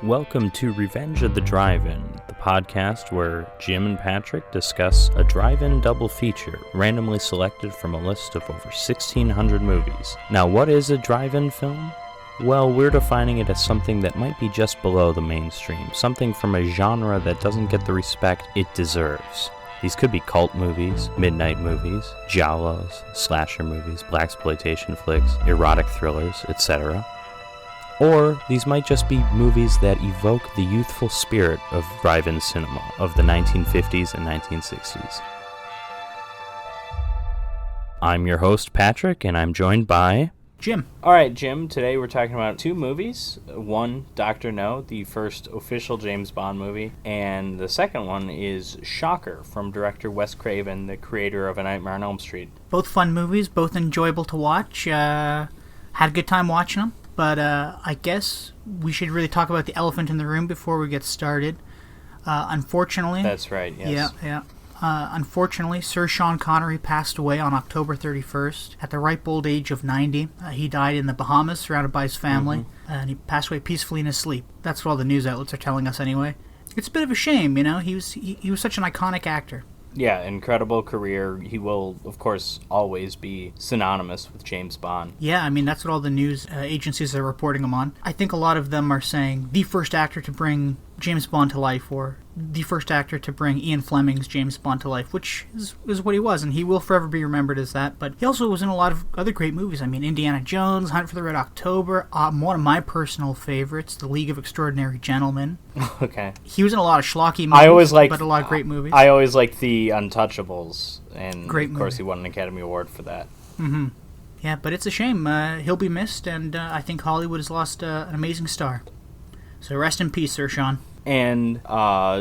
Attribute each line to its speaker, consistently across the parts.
Speaker 1: Welcome to Revenge of the Drive-In, the podcast where Jim and Patrick discuss a drive-in double feature randomly selected from a list of over 1,600 movies. Now, what is a drive-in film? Well, we're defining it as something that might be just below the mainstream, something from a genre that doesn't get the respect it deserves. These could be cult movies, midnight movies, giallos, slasher movies, blaxploitation flicks, erotic thrillers, etc. Or these might just be movies that evoke the youthful spirit of drive-in cinema of the 1950s and 1960s. I'm your host, Patrick, and I'm joined by...
Speaker 2: Jim.
Speaker 1: Alright, Jim, today we're talking about two movies. One, Dr. No, the first official James Bond movie, and the second one is Shocker, from director Wes Craven, the creator of A Nightmare on Elm Street.
Speaker 2: Both fun movies, both enjoyable to watch. Had a good time watching them. But I guess we should really talk about the elephant in the room before we get started. Unfortunately...
Speaker 1: That's right, yes.
Speaker 2: Yeah. Unfortunately, Sir Sean Connery passed away on October 31st at the ripe old age of 90. He died in the Bahamas, surrounded by his family, and he passed away peacefully in his sleep. That's what all the news outlets are telling us anyway. It's a bit of a shame, you know? He was such an iconic actor.
Speaker 1: Yeah, incredible career. He will, of course, always be synonymous with James Bond.
Speaker 2: Yeah, I mean, that's what all the news agencies are reporting him on. I think a lot of them are saying the first actor to bring James Bond to life, or the first actor to bring Ian Fleming's James Bond to life, which is what he was, and he will forever be remembered as that. But he also was in a lot of other great movies. I mean, Indiana Jones, Hunt for the Red October, one of my personal favorites, The League of Extraordinary Gentlemen.
Speaker 1: Okay.
Speaker 2: He was in a lot of schlocky movies, but a lot of great movies.
Speaker 1: I always liked The Untouchables, and
Speaker 2: great
Speaker 1: of course
Speaker 2: movie.
Speaker 1: he won an Academy Award for that.
Speaker 2: Mm-hmm. Yeah, but it's a shame. He'll be missed, and I think Hollywood has lost an amazing star. So rest in peace, Sir Sean.
Speaker 1: And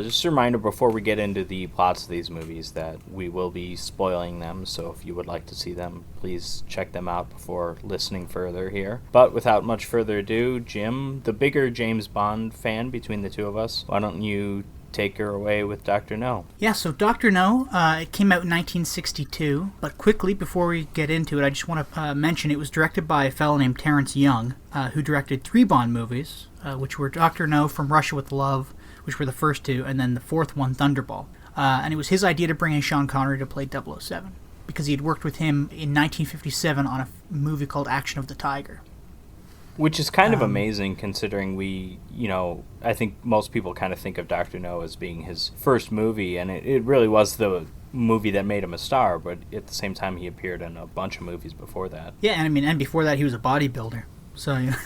Speaker 1: just a reminder before we get into the plots of these movies that we will be spoiling them, so if you would like to see them, please check them out before listening further here. But without much further ado, Jim, the bigger James Bond fan between the two of us, why don't you take her away with Dr. No?
Speaker 2: Yeah, so Dr. No, it came out in 1962, but quickly, before we get into it, I just want to mention it was directed by a fellow named Terrence Young, who directed 3 Bond movies, which were Dr. No, From Russia with Love, which were the first 2, and then the fourth one, Thunderball. And it was his idea to bring in Sean Connery to play 007, because he had worked with him in 1957 on a movie called Action of the Tiger.
Speaker 1: Which is kind of amazing considering I think most people kind of think of Dr. No as being his first movie, and it really was the movie that made him a star, but at the same time he appeared in a bunch of movies before that.
Speaker 2: Yeah, and I mean, and before that he was a bodybuilder. So, you know,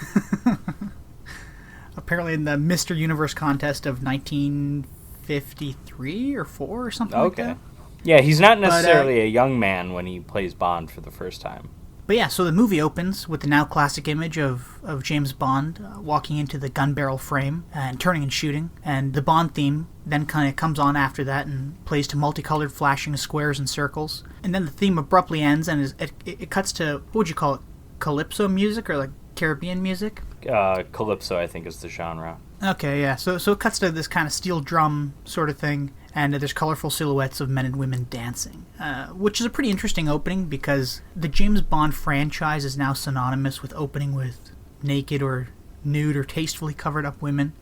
Speaker 2: apparently in the Mr. Universe contest of 1953 or 4 or something like that.
Speaker 1: Yeah, he's not necessarily a young man when he plays Bond for the first time.
Speaker 2: But yeah, so the movie opens with the now classic image of James Bond walking into the gun barrel frame and turning and shooting. And the Bond theme then kind of comes on after that and plays to multicolored flashing squares and circles. And then the theme abruptly ends and it cuts to, what would you call it, calypso music or like Caribbean music?
Speaker 1: Calypso, I think, is the genre.
Speaker 2: Okay, yeah. So it cuts to this kind of steel drum sort of thing, and there's colorful silhouettes of men and women dancing, which is a pretty interesting opening because the James Bond franchise is now synonymous with opening with naked or nude or tastefully covered up women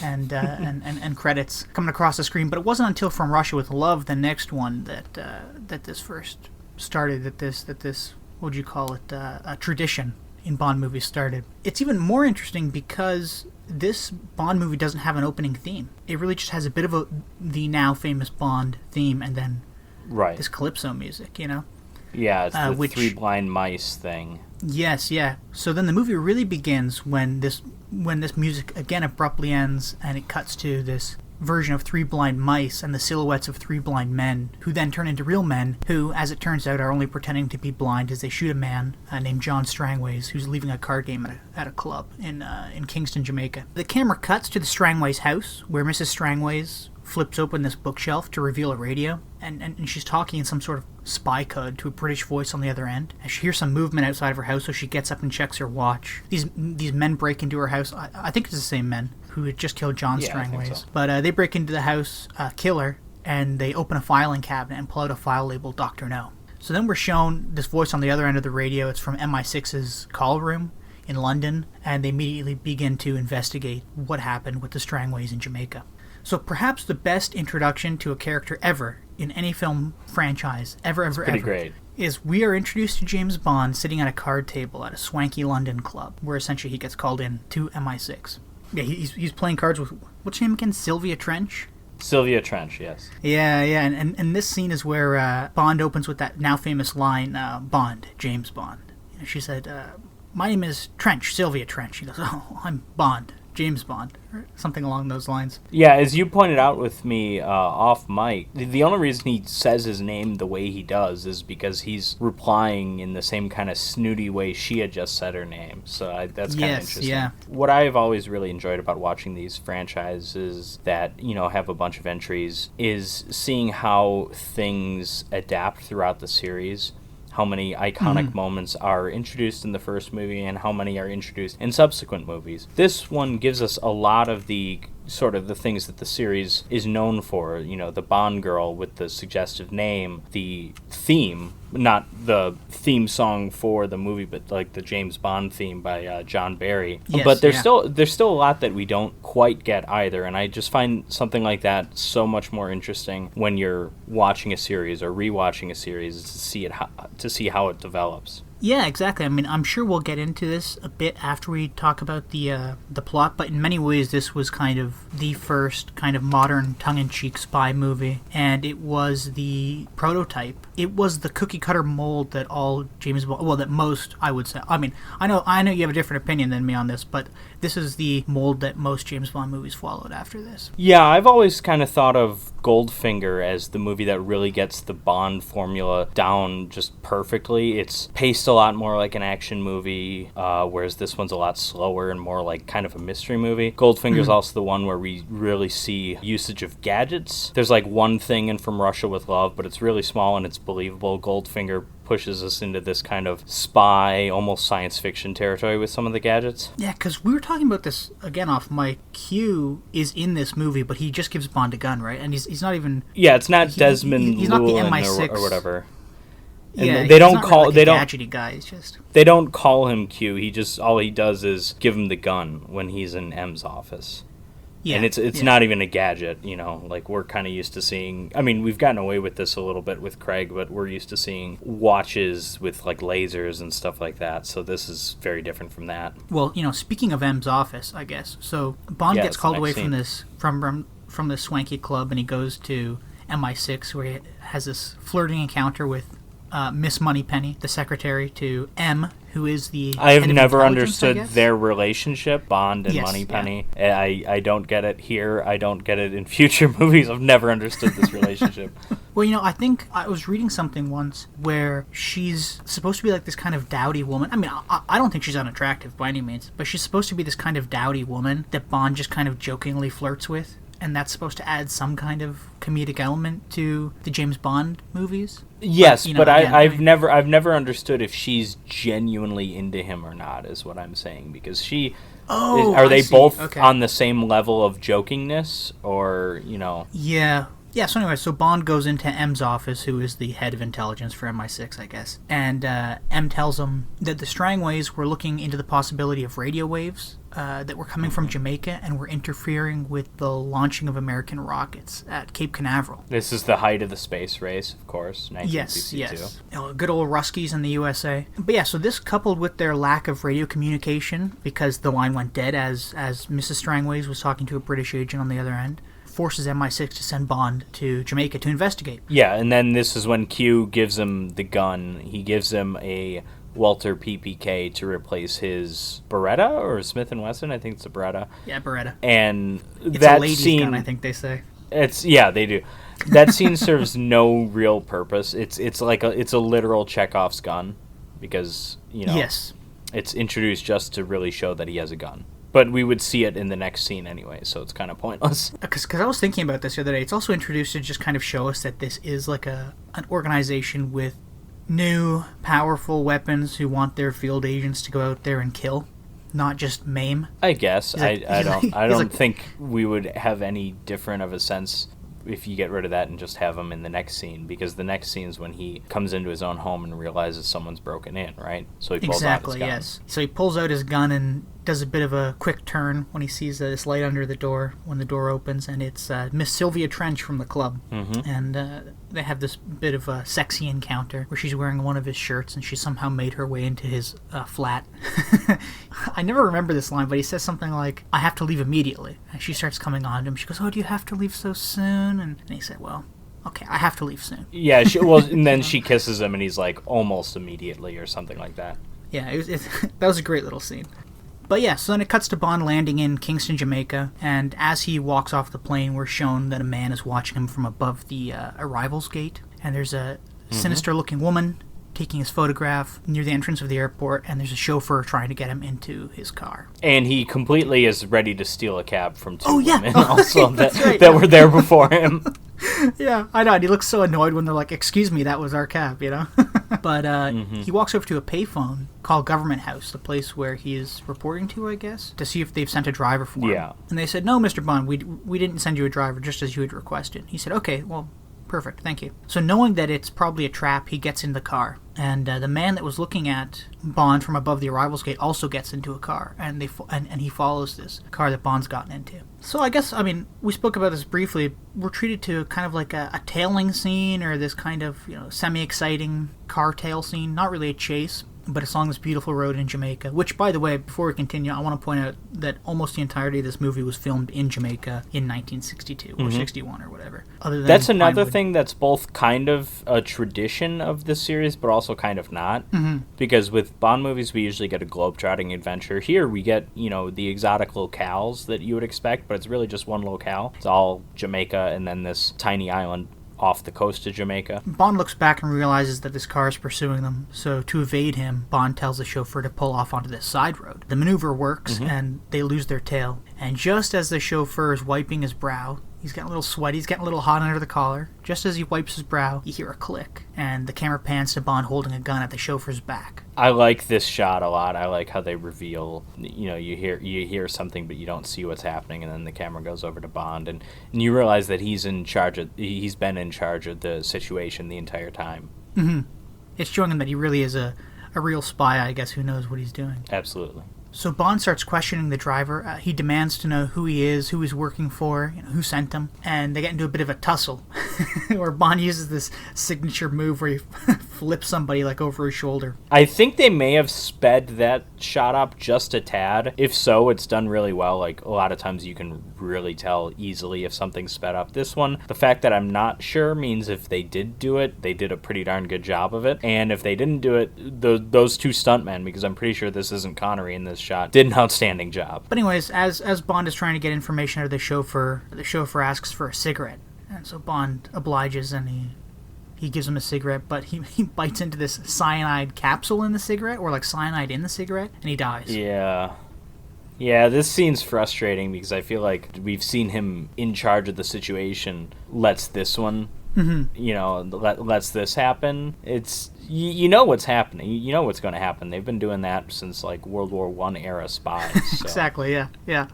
Speaker 2: and credits coming across the screen. But it wasn't until From Russia with Love, the next one, that this first started, that this what would you call it, a tradition in Bond movies started. It's even more interesting because this Bond movie doesn't have an opening theme. It really just has a bit of the now famous Bond theme and then this calypso music, you know?
Speaker 1: Yeah, it's the Three Blind Mice thing.
Speaker 2: Yes, yeah. So then the movie really begins when this music again abruptly ends and it cuts to this version of 3 blind mice and the silhouettes of 3 blind men who then turn into real men who, as it turns out, are only pretending to be blind as they shoot a man named John Strangways who's leaving a card game at a club in Kingston, Jamaica. The camera cuts to the Strangways house where Mrs. Strangways flips open this bookshelf to reveal a radio and she's talking in some sort of spy code to a British voice on the other end. And she hears some movement outside of her house, so she gets up and checks her watch. These men break into her house. I think it's the same men who had just killed John Strangways. So. But they break into the house, kill her, and they open a filing cabinet and pull out a file labeled Dr. No. So then we're shown this voice on the other end of the radio. It's from MI6's call room. in London, and they immediately begin to investigate what happened with the Strangways in Jamaica. So perhaps the best introduction to a character ever in any film franchise, ever,
Speaker 1: great.
Speaker 2: is we are introduced to James Bond sitting at a card table at a swanky London club, where essentially he gets called in to MI6. Yeah, he's playing cards with, what's her name again? Sylvia Trench?
Speaker 1: Sylvia Trench, yes.
Speaker 2: Yeah, and this scene is where Bond opens with that now famous line, Bond, James Bond. She said, my name is Trench, Sylvia Trench. He goes, oh, I'm Bond, James Bond, or something along those lines.
Speaker 1: Yeah, as you pointed out with me off mic, the only reason he says his name the way he does is because he's replying in the same kind of snooty way she had just said her name. So that's kind of interesting.
Speaker 2: Yeah.
Speaker 1: What I've always really enjoyed about watching these franchises that, have a bunch of entries is seeing how things adapt throughout the series. How many iconic moments are introduced in the first movie and how many are introduced in subsequent movies. This one gives us a lot of the sort of the things that the series is known for, the Bond girl with the suggestive name, the theme, not the theme song for the movie, but like the James Bond theme by John Barry.
Speaker 2: Yes,
Speaker 1: but there's still a lot that we don't quite get either, and I just find something like that so much more interesting when you're watching a series or rewatching a series to see how it develops.
Speaker 2: Yeah, exactly. I mean, I'm sure we'll get into this a bit after we talk about the plot, but in many ways this was kind of the first kind of modern tongue-in-cheek spy movie, and it was the prototype. It was the cookie-cutter mold that all James Bond, well, that most, I would say. I mean, I know you have a different opinion than me on this, but this is the mold that most James Bond movies followed after this.
Speaker 1: Yeah, I've always kind of thought of Goldfinger as the movie that really gets the Bond formula down just perfectly. It's paced a lot more like an action movie, whereas this one's a lot slower and more like kind of a mystery movie. Goldfinger's also the one where we really see usage of gadgets. There's like one thing in From Russia with Love, but it's really small and it's believable. Goldfinger pushes us into this kind of spy, almost science fiction territory with some of the gadgets.
Speaker 2: Yeah, because we were talking about this, again, off mic. Q is in this movie, but he just gives Bond a gun, right? And he's not even...
Speaker 1: Yeah, it's not Desmond
Speaker 2: he's not the
Speaker 1: Llewellyn
Speaker 2: MI6
Speaker 1: or whatever. And
Speaker 2: yeah,
Speaker 1: they don't
Speaker 2: he's not
Speaker 1: call...
Speaker 2: Really like
Speaker 1: they
Speaker 2: a
Speaker 1: don't...
Speaker 2: gadgety guy, it's just...
Speaker 1: They don't call him Q. All he does is give him the gun when he's in M's office. Yeah, and it's not even a gadget, like we're kind of used to seeing. I mean, we've gotten away with this a little bit with Craig, but we're used to seeing watches with like lasers and stuff like that. So this is very different from that.
Speaker 2: Well, speaking of M's office, I guess. So Bond gets called away from this from this swanky club, and he goes to MI6, where he has this flirting encounter with Miss Moneypenny, the secretary to M, who is the
Speaker 1: I have
Speaker 2: head of
Speaker 1: never
Speaker 2: intelligence,
Speaker 1: understood their relationship, Bond and
Speaker 2: Yes,
Speaker 1: Moneypenny. Yeah. I don't get it here. I don't get it in future movies. I've never understood this relationship.
Speaker 2: Well, I think I was reading something once where she's supposed to be like this kind of dowdy woman. I mean, I don't think she's unattractive by any means, but she's supposed to be this kind of dowdy woman that Bond just kind of jokingly flirts with. And that's supposed to add some kind of comedic element to the James Bond movies.
Speaker 1: Yes, but I've never understood if she's genuinely into him or not, is what I'm saying, because are they both on the same level of jokingness, or
Speaker 2: Yeah. Yeah, so anyway, so Bond goes into M's office, who is the head of intelligence for MI6, I guess. And M tells him that the Strangways were looking into the possibility of radio waves that were coming from Jamaica and were interfering with the launching of American rockets at Cape Canaveral.
Speaker 1: This is the height of the space race, of course, 1962.
Speaker 2: Yes. Good old Ruskies in the USA. But yeah, so this coupled with their lack of radio communication, because the line went dead as Mrs. Strangways was talking to a British agent on the other end, forces MI6 to send Bond to Jamaica to investigate.
Speaker 1: Yeah, and then this is when Q gives him the gun. He gives him a Walter PPK to replace his Beretta, or Smith & Wesson. I think it's a Beretta.
Speaker 2: Yeah, Beretta.
Speaker 1: And
Speaker 2: it's
Speaker 1: that
Speaker 2: a ladies'
Speaker 1: scene, gun,
Speaker 2: I think they say.
Speaker 1: Yeah, they do. That scene serves no real purpose. It's a literal Chekhov's gun, because
Speaker 2: Yes.
Speaker 1: It's introduced just to really show that he has a gun. But we would see it in the next scene anyway, so it's kind of pointless.
Speaker 2: Because I was thinking about this the other day. It's also introduced to just kind of show us that this is like an organization with new, powerful weapons who want their field agents to go out there and kill, not just maim.
Speaker 1: I guess. I don't think we would have any different of a sense if you get rid of that and just have him in the next scene, because the next scene is when he comes into his own home and realizes someone's broken in, right? So he pulls out his gun.
Speaker 2: Yes. So he pulls out his gun and does a bit of a quick turn when he sees this light under the door when the door opens, and it's Miss Sylvia Trench from the club.
Speaker 1: Mm-hmm.
Speaker 2: And they have this bit of a sexy encounter where she's wearing one of his shirts and she somehow made her way into his flat. I never remember this line, but he says something like, "I have to leave immediately." And she starts coming on to him. She goes, "Oh, do you have to leave so soon?" And he said, "Well, okay, I have to leave soon."
Speaker 1: Yeah, and then she kisses him and he's like, "Almost immediately," or something like that.
Speaker 2: Yeah, that was a great little scene. But yeah, so then it cuts to Bond landing in Kingston, Jamaica, and as he walks off the plane, we're shown that a man is watching him from above the arrivals gate, and there's a sinister-looking woman taking his photograph near the entrance of the airport, and there's a chauffeur trying to get him into his car.
Speaker 1: And he completely is ready to steal a cab from two
Speaker 2: women
Speaker 1: also
Speaker 2: right,
Speaker 1: that were there before him.
Speaker 2: Yeah, I know, and he looks so annoyed when they're like, "Excuse me, that was our cab," you know? But he walks over to a payphone called Government House, the place where he is reporting to, I guess, to see if they've sent a driver for him.
Speaker 1: Yeah.
Speaker 2: And they said, "No, Mr. Bond, we didn't send you a driver, just as you had requested." He said, "Okay, well, perfect, thank you." So knowing that it's probably a trap, he gets in the car. And the man that was looking at Bond from above the arrivals gate also gets into a car, and he follows this car that Bond's gotten into. So I guess, I mean, we spoke about this briefly. We're treated to kind of like a tailing scene, or this kind of, semi-exciting car tail scene. Not really a chase, but it's along this beautiful road in Jamaica, which, by the way, before we continue, I want to point out that almost the entirety of this movie was filmed in Jamaica in 1962 or 61 or whatever.
Speaker 1: That's another thing that's both kind of a tradition of this series, but also kind of not. Mm-hmm. Because with Bond movies, we usually get a globe-trotting adventure. Here, we get, the exotic locales that you would expect, but it's really just one locale. It's all Jamaica and then this tiny island off the coast of Jamaica.
Speaker 2: Bond looks back and realizes that this car is pursuing them, so to evade him, Bond tells the chauffeur to pull off onto this side road. The maneuver works, and they lose their tail. And just as the chauffeur is wiping his brow, he's getting a little sweaty, he's getting a little hot under the collar. Just as he wipes his brow, you hear a click, and the camera pans to Bond holding a gun at the chauffeur's back.
Speaker 1: I like this shot a lot. I like how they reveal, you hear something, but you don't see what's happening, and then the camera goes over to Bond, and you realize that he's been in charge of the situation the entire time.
Speaker 2: Mm-hmm. It's showing him that he really is a real spy, I guess, who knows what he's doing.
Speaker 1: Absolutely.
Speaker 2: So Bond starts questioning the driver. He demands to know who he is, who he's working for, who sent him, and they get into a bit of a tussle, where Bond uses this signature move where he flips somebody over his shoulder.
Speaker 1: I think they may have sped that shot up just a tad. If so, it's done really well. Like, a lot of times you can really tell easily if something's sped up. This one, the fact that I'm not sure means if they did do it, they did a pretty darn good job of it. And if they didn't do it, those two stuntmen, because I'm pretty sure this isn't Connery in this shot, did an outstanding job.
Speaker 2: But anyways, as Bond is trying to get information out of the chauffeur asks for a cigarette. And so Bond obliges, and he gives him a cigarette, but he bites into this cyanide capsule in the cigarette, or cyanide in the cigarette, and he dies.
Speaker 1: Yeah, this scene's frustrating because I feel like we've seen him in charge of the situation lets this one, lets this happen. It's, what's happening. You know what's going to happen. They've been doing that since, World War I era spies. So.
Speaker 2: Exactly, yeah.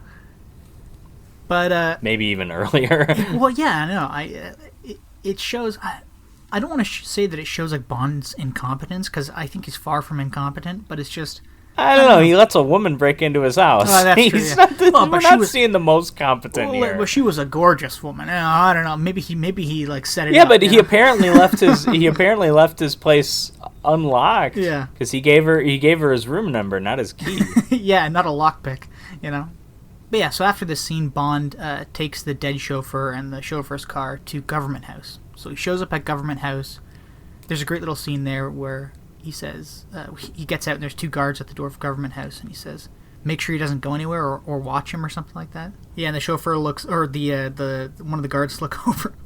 Speaker 2: But,
Speaker 1: maybe even earlier.
Speaker 2: Well, yeah, no, it shows... I don't want to say that it shows Bond's incompetence, because I think he's far from incompetent, but it's just...
Speaker 1: I don't know. He lets a woman break into his house.
Speaker 2: Oh, that's true, yeah.
Speaker 1: We're not seeing the most competent here.
Speaker 2: Well, she was a gorgeous woman. I don't know. Maybe he set it up.
Speaker 1: Yeah, but he apparently left his place unlocked.
Speaker 2: Yeah,
Speaker 1: because he gave her his room number, not his key.
Speaker 2: Yeah, not a lockpick. But yeah, so after this scene, Bond takes the dead chauffeur and the chauffeur's car to Government House. So he shows up at Government House. There's a great little scene there where he says, he gets out and there's two guards at the door of Government House, and he says, make sure he doesn't go anywhere or watch him or something like that. Yeah, and the chauffeur looks, or the one of the guards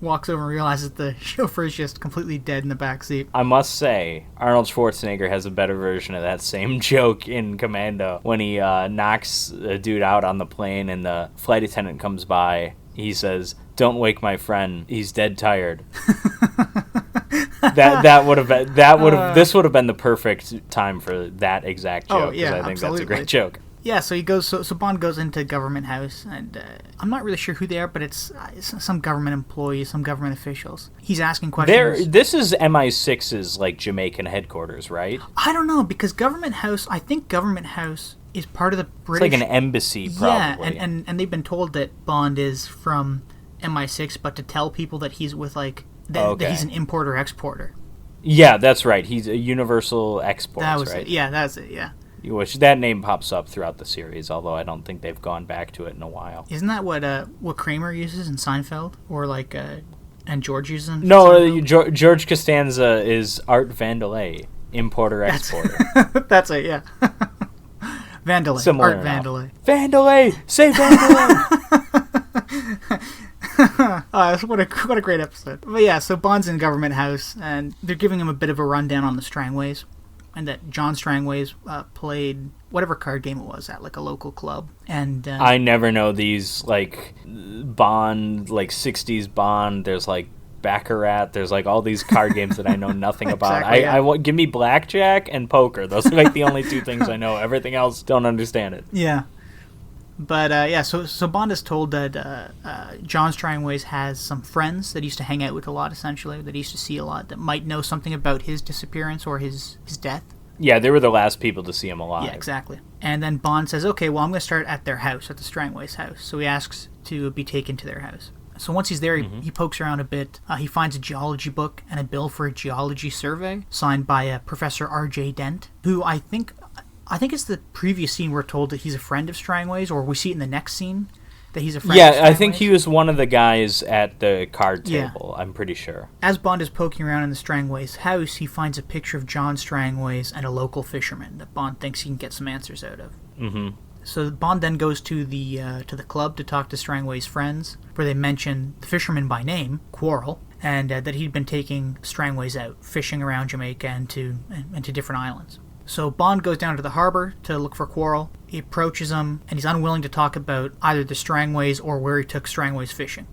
Speaker 2: walks over and realizes the chauffeur is just completely dead in the back seat.
Speaker 1: I must say, Arnold Schwarzenegger has a better version of that same joke in Commando when he knocks a dude out on the plane and the flight attendant comes by. He says, "Don't wake my friend. He's dead tired." This would have been the perfect time for that exact joke, because I think absolutely. That's a great joke.
Speaker 2: Yeah, so he goes. So Bond goes into Government House, and I'm not really sure who they are, but it's some government employees, some government officials. He's asking questions.
Speaker 1: This is MI6's like Jamaican headquarters, right?
Speaker 2: I don't know, because Government House. I think Government House is part of the British.
Speaker 1: It's like an embassy, probably.
Speaker 2: Yeah, and they've been told that Bond is from MI6, but to tell people that he's with that he's an importer-exporter.
Speaker 1: Yeah, that's right. He's a universal exports,
Speaker 2: that was
Speaker 1: right?
Speaker 2: It. Yeah, that's it. Yeah.
Speaker 1: Which that name pops up throughout the series, although I don't think they've gone back to it in a while.
Speaker 2: Isn't that what Kramer uses in Seinfeld, or and George uses in
Speaker 1: Seinfeld? George Costanza is Art Vandelay, importer-exporter.
Speaker 2: That's it. Yeah. Vandelay.
Speaker 1: Similar
Speaker 2: Art
Speaker 1: enough.
Speaker 2: Vandelay.
Speaker 1: Vandelay! Say Vandelay!
Speaker 2: What a great episode. But yeah, so Bond's in Government House, and they're giving him a bit of a rundown on the Strangways, and that John Strangways played whatever card game it was at like a local club. And
Speaker 1: I never know these Bond, 60s Bond. There's Baccarat. There's all these card games that I know nothing about.
Speaker 2: Exactly, yeah.
Speaker 1: I want give me blackjack and poker. Those are the only two things I know. Everything else, don't understand it.
Speaker 2: Yeah. But so Bond is told that John Strangways has some friends that he used to hang out with a lot, essentially, that he used to see a lot, that might know something about his disappearance or his death.
Speaker 1: Yeah, they were the last people to see him alive.
Speaker 2: Yeah, exactly. And then Bond says, okay, well, I'm going to start at their house, at the Strangways' house. So he asks to be taken to their house. So once he's there, he pokes around a bit. He finds a geology book and a bill for a geology survey signed by Professor R.J. Dent, who I think it's the previous scene we're told that he's a friend of Strangways, or we see it in the next scene that he's a friend of Strangways.
Speaker 1: Yeah, I think he was one of the guys at the card table, I'm pretty sure.
Speaker 2: As Bond is poking around in the Strangways' house, he finds a picture of John Strangways and a local fisherman that Bond thinks he can get some answers out of.
Speaker 1: Mm-hmm.
Speaker 2: So Bond then goes to the club to talk to Strangways' friends, where they mention the fisherman by name, Quarrel, and that he'd been taking Strangways out, fishing around Jamaica and to different islands. So Bond goes down to the harbor to look for Quarrel. He approaches him, and he's unwilling to talk about either the Strangways or where he took Strangways fishing.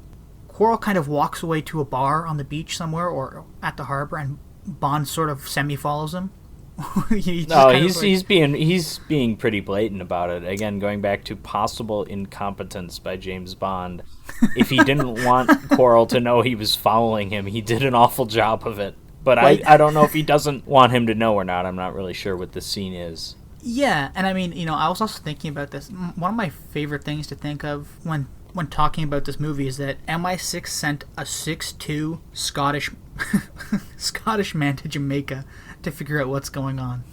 Speaker 2: Quarrel kind of walks away to a bar on the beach somewhere or at the harbor, and Bond sort of semi-follows him.
Speaker 1: He's being pretty blatant about it. Again, going back to possible incompetence by James Bond. If he didn't want Quarrel to know he was following him, he did an awful job of it. But I don't know if he doesn't want him to know or not. I'm not really sure what the scene is.
Speaker 2: Yeah, and I mean, I was also thinking about this. One of my favorite things to think of when talking about this movie is that MI6 sent a 6'2" Scottish man to Jamaica to figure out what's going on.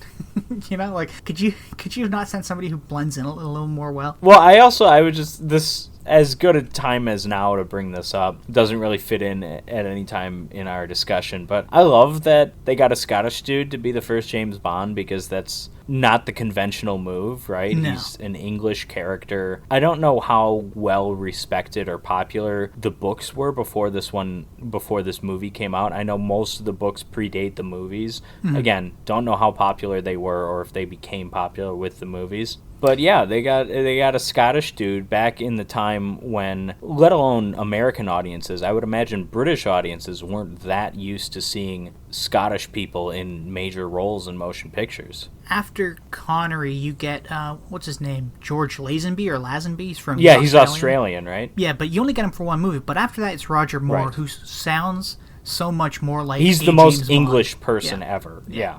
Speaker 2: Could you have not sent somebody who blends in a little more well?
Speaker 1: Well, this as good a time as now to bring this up. Doesn't really fit in at any time in our discussion, but I love that they got a Scottish dude to be the first James Bond, because that's not the conventional move, right?
Speaker 2: No.
Speaker 1: He's an English character. I don't know how well respected or popular the books were before this movie came out. I know most of the books predate the movies. Mm-hmm. Again, don't know how popular they were or if they became popular with the movies. But yeah, they got a Scottish dude back in the time when, let alone American audiences, I would imagine British audiences weren't that used to seeing Scottish people in major roles in motion pictures.
Speaker 2: After Connery, you get, what's his name? George Lazenby or Lazenby?
Speaker 1: He's Australian, right?
Speaker 2: Yeah, but you only get him for one movie. But after that, it's Roger Moore, right, who sounds so much more like
Speaker 1: he's the most English person ever. Yeah.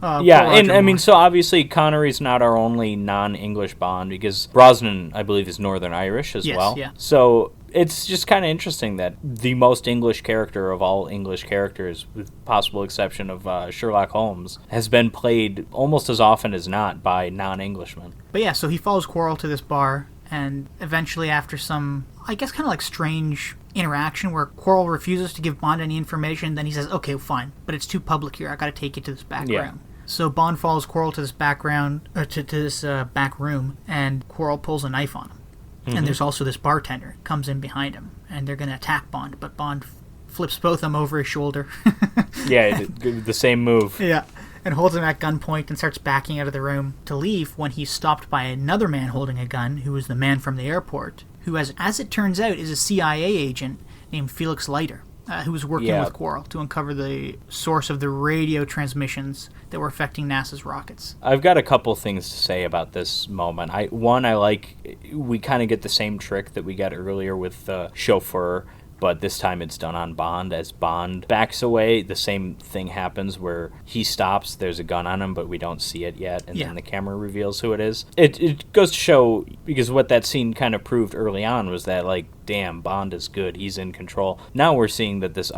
Speaker 1: And I mean, so obviously Connery's not our only non-English Bond, because Brosnan, I believe, is Northern Irish as well. Yeah. So it's just kind of interesting that the most English character of all English characters, with possible exception of Sherlock Holmes, has been played almost as often as not by non-Englishmen.
Speaker 2: But yeah, so he follows Quarrel to this bar, and eventually after some, I guess, kind of strange interaction where Quarrel refuses to give Bond any information, then he says, okay, fine, but it's too public here, I gotta take you to this back room. So Bond follows Quarrel to this back room, and Quarrel pulls a knife on him. Mm-hmm. And there's also this bartender comes in behind him, and they're gonna attack Bond, but Bond flips both of them over his shoulder.
Speaker 1: Yeah, the same move.
Speaker 2: Yeah, and holds him at gunpoint and starts backing out of the room to leave when he's stopped by another man holding a gun, who is the man from the airport, who, as it turns out, is a CIA agent named Felix Leiter. who was working with Quarrel to uncover the source of the radio transmissions that were affecting NASA's rockets.
Speaker 1: I've got a couple things to say about this moment. I like we kind of get the same trick that we got earlier with the chauffeur, but this time it's done on Bond. As Bond backs away, the same thing happens where he stops, there's a gun on him, but we don't see it yet, and then the camera reveals who it is. It goes to show, because what that scene kind of proved early on was that, like, damn, Bond is good, he's in control. Now we're seeing that this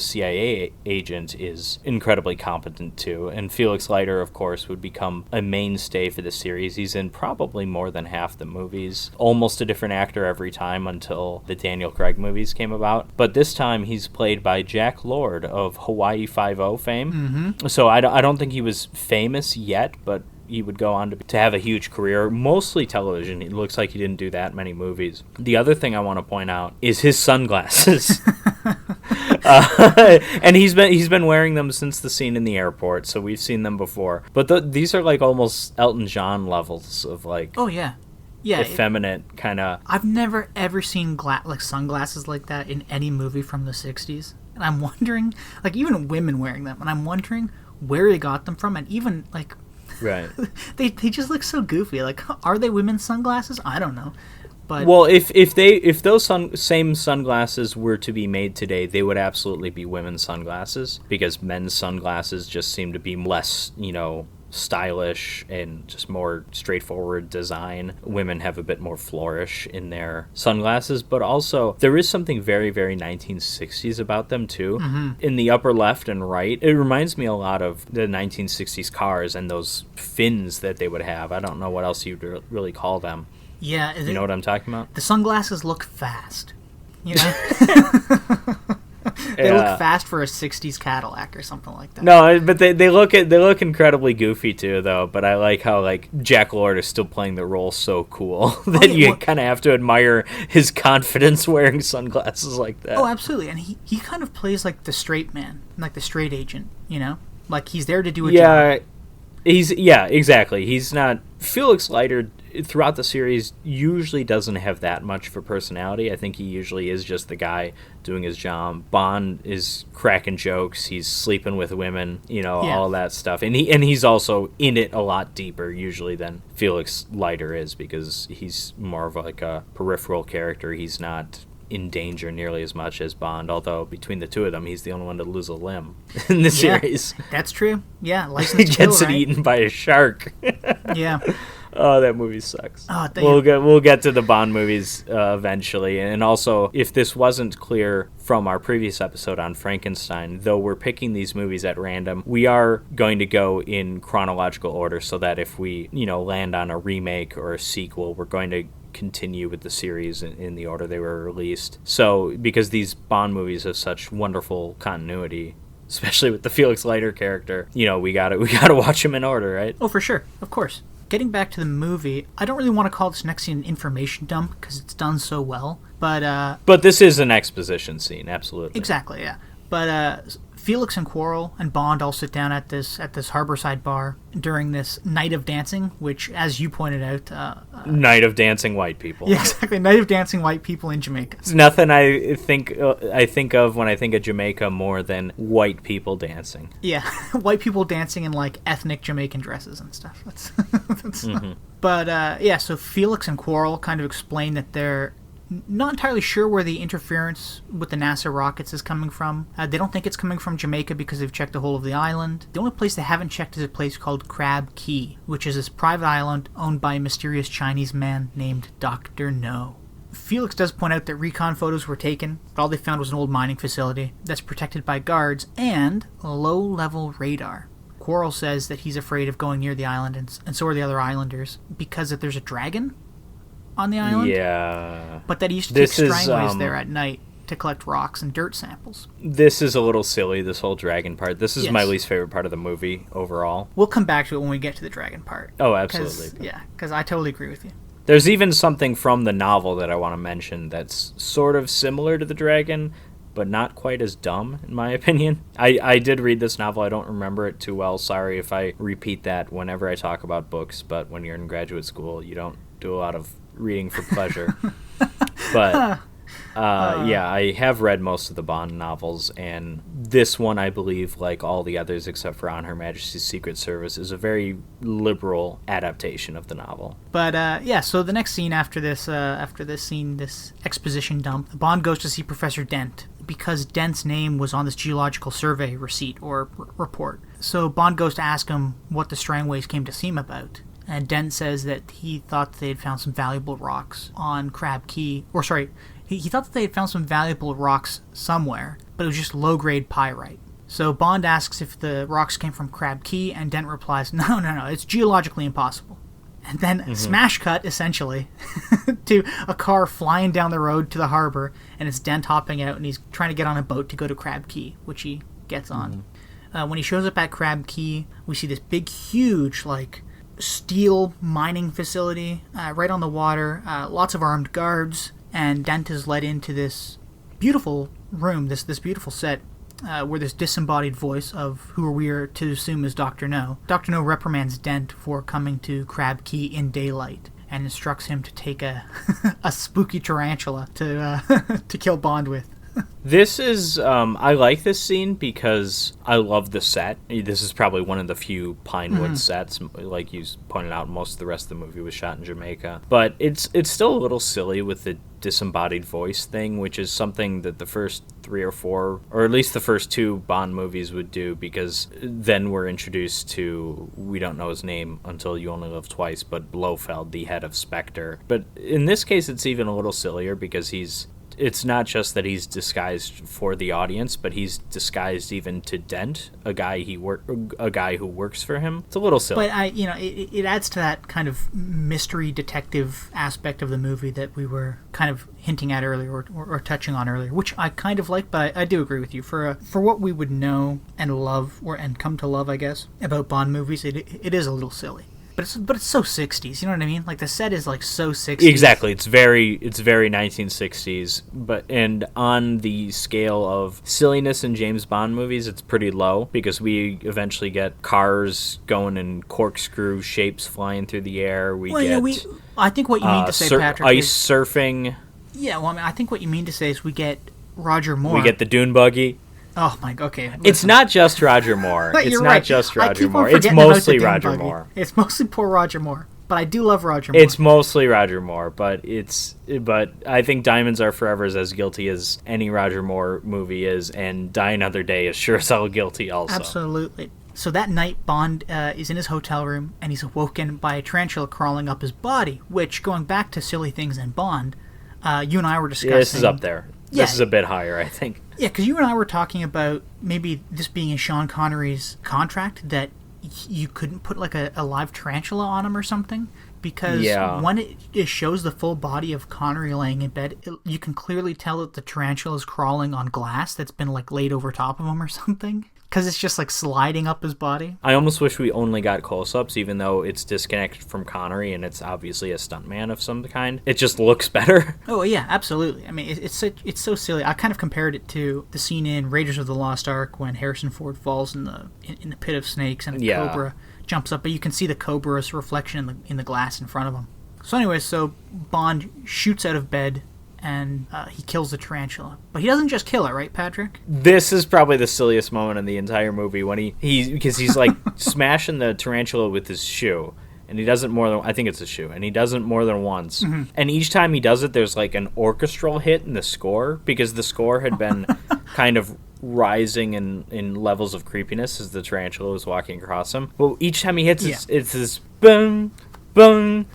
Speaker 1: CIA agent is incredibly competent too, and Felix Leiter, of course, would become a mainstay for the series. He's in probably more than half the movies, almost a different actor every time until the Daniel Craig movies came about. But this time he's played by Jack Lord of Hawaii Five-0 fame. Mm-hmm. So I don't think he was famous yet, but he would go on to have a huge career, mostly television. It looks like he didn't do that many movies. The other thing I want to point out is his sunglasses. And he's been wearing them since the scene in the airport, so we've seen them before. But these are like almost Elton John levels of like...
Speaker 2: Oh, yeah.
Speaker 1: Effeminate kind of...
Speaker 2: I've never ever seen sunglasses like that in any movie from the 60s. And I'm wondering, like, even women wearing them, and I'm wondering where he got them from, and even, like...
Speaker 1: Right.
Speaker 2: they just look so goofy. Like, are they women's sunglasses? I don't know. But
Speaker 1: well, if those same sunglasses were to be made today, they would absolutely be women's sunglasses, because men's sunglasses just seem to be less, stylish and just more straightforward design. Women have a bit more flourish in their sunglasses, but also there is something very, very 1960s about them too. Mm-hmm. In the upper left and right, it reminds me a lot of the 1960s cars and those fins that they would have. I don't know what else you'd really call them.
Speaker 2: Yeah.
Speaker 1: You know what I'm talking about?
Speaker 2: The sunglasses look fast. They look fast for a 60s Cadillac or something like that.
Speaker 1: No, but they look incredibly goofy too, though. But I like how Jack Lord is still playing the role so cool that you kind of have to admire his confidence wearing sunglasses like that.
Speaker 2: Oh, absolutely. And he kind of plays like the straight man, like the straight agent, Like he's there to do a job.
Speaker 1: Exactly. He's not... Felix Leiter, throughout the series, usually doesn't have that much of a personality. I think he usually is just the guy doing his job. Bond is cracking jokes. He's sleeping with women, all that stuff. And he's also in it a lot deeper, usually, than Felix Leiter is, because he's more of like a peripheral character. He's not in danger nearly as much as Bond, although between the two of them, he's the only one to lose a limb in the series.
Speaker 2: That's true. Yeah, License
Speaker 1: he
Speaker 2: to Kill,
Speaker 1: gets it eaten by a shark.
Speaker 2: Yeah.
Speaker 1: Oh, that movie sucks.
Speaker 2: Oh,
Speaker 1: we'll get to the Bond movies eventually. And also, if this wasn't clear from our previous episode on Frankenstein, though we're picking these movies at random, we are going to go in chronological order so that if we, land on a remake or a sequel, we're going to continue with the series in the order they were released. So, because these Bond movies have such wonderful continuity, especially with the Felix Leiter character, we gotta watch them in order, right?
Speaker 2: Oh, for sure. Of course. Getting back to the movie, I don't really want to call this next scene an information dump because it's done so well, but
Speaker 1: this is an exposition scene, absolutely.
Speaker 2: Exactly, yeah. But Felix and Quarrel and Bond all sit down at this harborside bar during this night of dancing, which, as you pointed out...
Speaker 1: night of dancing white people.
Speaker 2: Yeah, exactly. Night of dancing white people in Jamaica.
Speaker 1: It's nothing I think of when I think of Jamaica more than white people dancing.
Speaker 2: Yeah, white people dancing in, like, ethnic Jamaican dresses and stuff. That's
Speaker 1: mm-hmm.
Speaker 2: But, so Felix and Quarrel kind of explain that they're not entirely sure where the interference with the NASA rockets is coming from. They don't think it's coming from Jamaica because they've checked the whole of the island. The only place they haven't checked is a place called Crab Key, which is this private island owned by a mysterious Chinese man named Dr. No. Felix does point out that recon photos were taken, but all they found was an old mining facility that's protected by guards and low-level radar. Quarrel says that he's afraid of going near the island, and so are the other islanders, because that there's a dragon on the island.
Speaker 1: Yeah.
Speaker 2: But that he used to take strangways there at night to collect rocks and dirt samples.
Speaker 1: This is a little silly, this whole dragon part. This is my least favorite part of the movie overall.
Speaker 2: We'll come back to it when we get to the dragon part.
Speaker 1: Oh, absolutely.
Speaker 2: Because I totally agree with you.
Speaker 1: There's even something from the novel that I want to mention that's sort of similar to the dragon, but not quite as dumb, in my opinion. I did read this novel. I don't remember it too well. Sorry if I repeat that whenever I talk about books, but when you're in graduate school, you don't do a lot of reading for pleasure. But Yeah, I have read most of the Bond novels, and this one, I believe, like all the others except for On Her Majesty's Secret Service, is a very liberal adaptation of the novel.
Speaker 2: But yeah, so the next scene after this exposition dump, Bond goes to see Professor Dent because Dent's name was on this geological survey receipt or report. So Bond goes to ask him what the Strangways came to see him about. And Dent says that he thought they had found some valuable rocks on Crab Key. Or sorry, he thought that they had found some valuable rocks somewhere, but it was just low-grade pyrite. So Bond asks if the rocks came from Crab Key, and Dent replies, no, it's geologically impossible. And then smash cut, essentially, to a car flying down the road to the harbor, and it's Dent hopping out, and he's trying to get on a boat to go to Crab Key, which he gets on. When he shows up at Crab Key, we see this big, huge, like, steel mining facility right on the water, lots of armed guards, and Dent is led into this beautiful room, this beautiful set, where this disembodied voice of who we are to assume is Dr. No. Dr. No reprimands Dent for coming to Crab Key in daylight and instructs him to take a spooky tarantula to kill Bond with.
Speaker 1: This is, I like this scene because I love the set. This is probably one of the few Pinewood sets. Like you pointed out, most of the rest of the movie was shot in Jamaica. But it's still a little silly with the disembodied voice thing, which is something that the first 3 or 4, or at least the first 2 Bond movies would do, because then we're introduced to, we don't know his name until You Only Live Twice, but Blofeld, the head of Spectre. But in this case, it's even a little sillier because it's not just that he's disguised for the audience, but he's disguised even to Dent, a guy who works for him. It's a little silly.
Speaker 2: But it adds to that kind of mystery detective aspect of the movie that we were kind of hinting at earlier or touching on earlier, which I kind of like, but I do agree with you. For what we would know and love and come to love, I guess, about Bond movies, it is a little silly. But it's so 60s, you know what I mean? Like, the set is, like, so 60s.
Speaker 1: Exactly. It's very 1960s. And on the scale of silliness in James Bond movies, it's pretty low, because we eventually get cars going in corkscrew shapes flying through the air.
Speaker 2: I think what you mean to say, Patrick,
Speaker 1: ice surfing.
Speaker 2: Yeah, well, I mean, I think what you mean to say is we get Roger Moore.
Speaker 1: We get the dune buggy.
Speaker 2: Oh my, okay. Listen.
Speaker 1: It's not just Roger Moore. It's not just Roger Moore.
Speaker 2: It's
Speaker 1: mostly Roger Moore.
Speaker 2: It's mostly poor Roger Moore. But I do love Roger Moore.
Speaker 1: It's mostly Roger Moore, but I think Diamonds Are Forever is as guilty as any Roger Moore movie is, and Die Another Day is sure as hell guilty also.
Speaker 2: Absolutely. So that night, Bond is in his hotel room, and he's awoken by a tarantula crawling up his body, which, going back to silly things in Bond, you and I were discussing...
Speaker 1: Yeah, this is up there. Yeah. This is a bit higher, I think.
Speaker 2: Yeah, because you and I were talking about maybe this being in Sean Connery's contract, that you couldn't put like a live tarantula on him or something, because when it shows the full body of Connery laying in bed, you can clearly tell that the tarantula is crawling on glass that's been like laid over top of him or something, because it's just like sliding up his body.
Speaker 1: I almost wish we only got close-ups, even though it's disconnected from Connery and it's obviously a stuntman of some kind. It just looks better.
Speaker 2: Oh yeah, absolutely. I mean, it's so silly. I kind of compared it to the scene in Raiders of the Lost Ark when Harrison Ford falls in the pit of snakes and a cobra jumps up, but you can see the cobra's reflection in the glass in front of him. So anyway, so Bond shoots out of bed and he kills the tarantula. But he doesn't just kill it, right, Patrick?
Speaker 1: This is probably the silliest moment in the entire movie when because he's like smashing the tarantula with his shoe, and he does it more than, I think it's a shoe, and he does it more than once. Mm-hmm. And each time he does it, there's like an orchestral hit in the score, because the score had been kind of rising in levels of creepiness as the tarantula was walking across him. But each time he hits it's this boom, boom,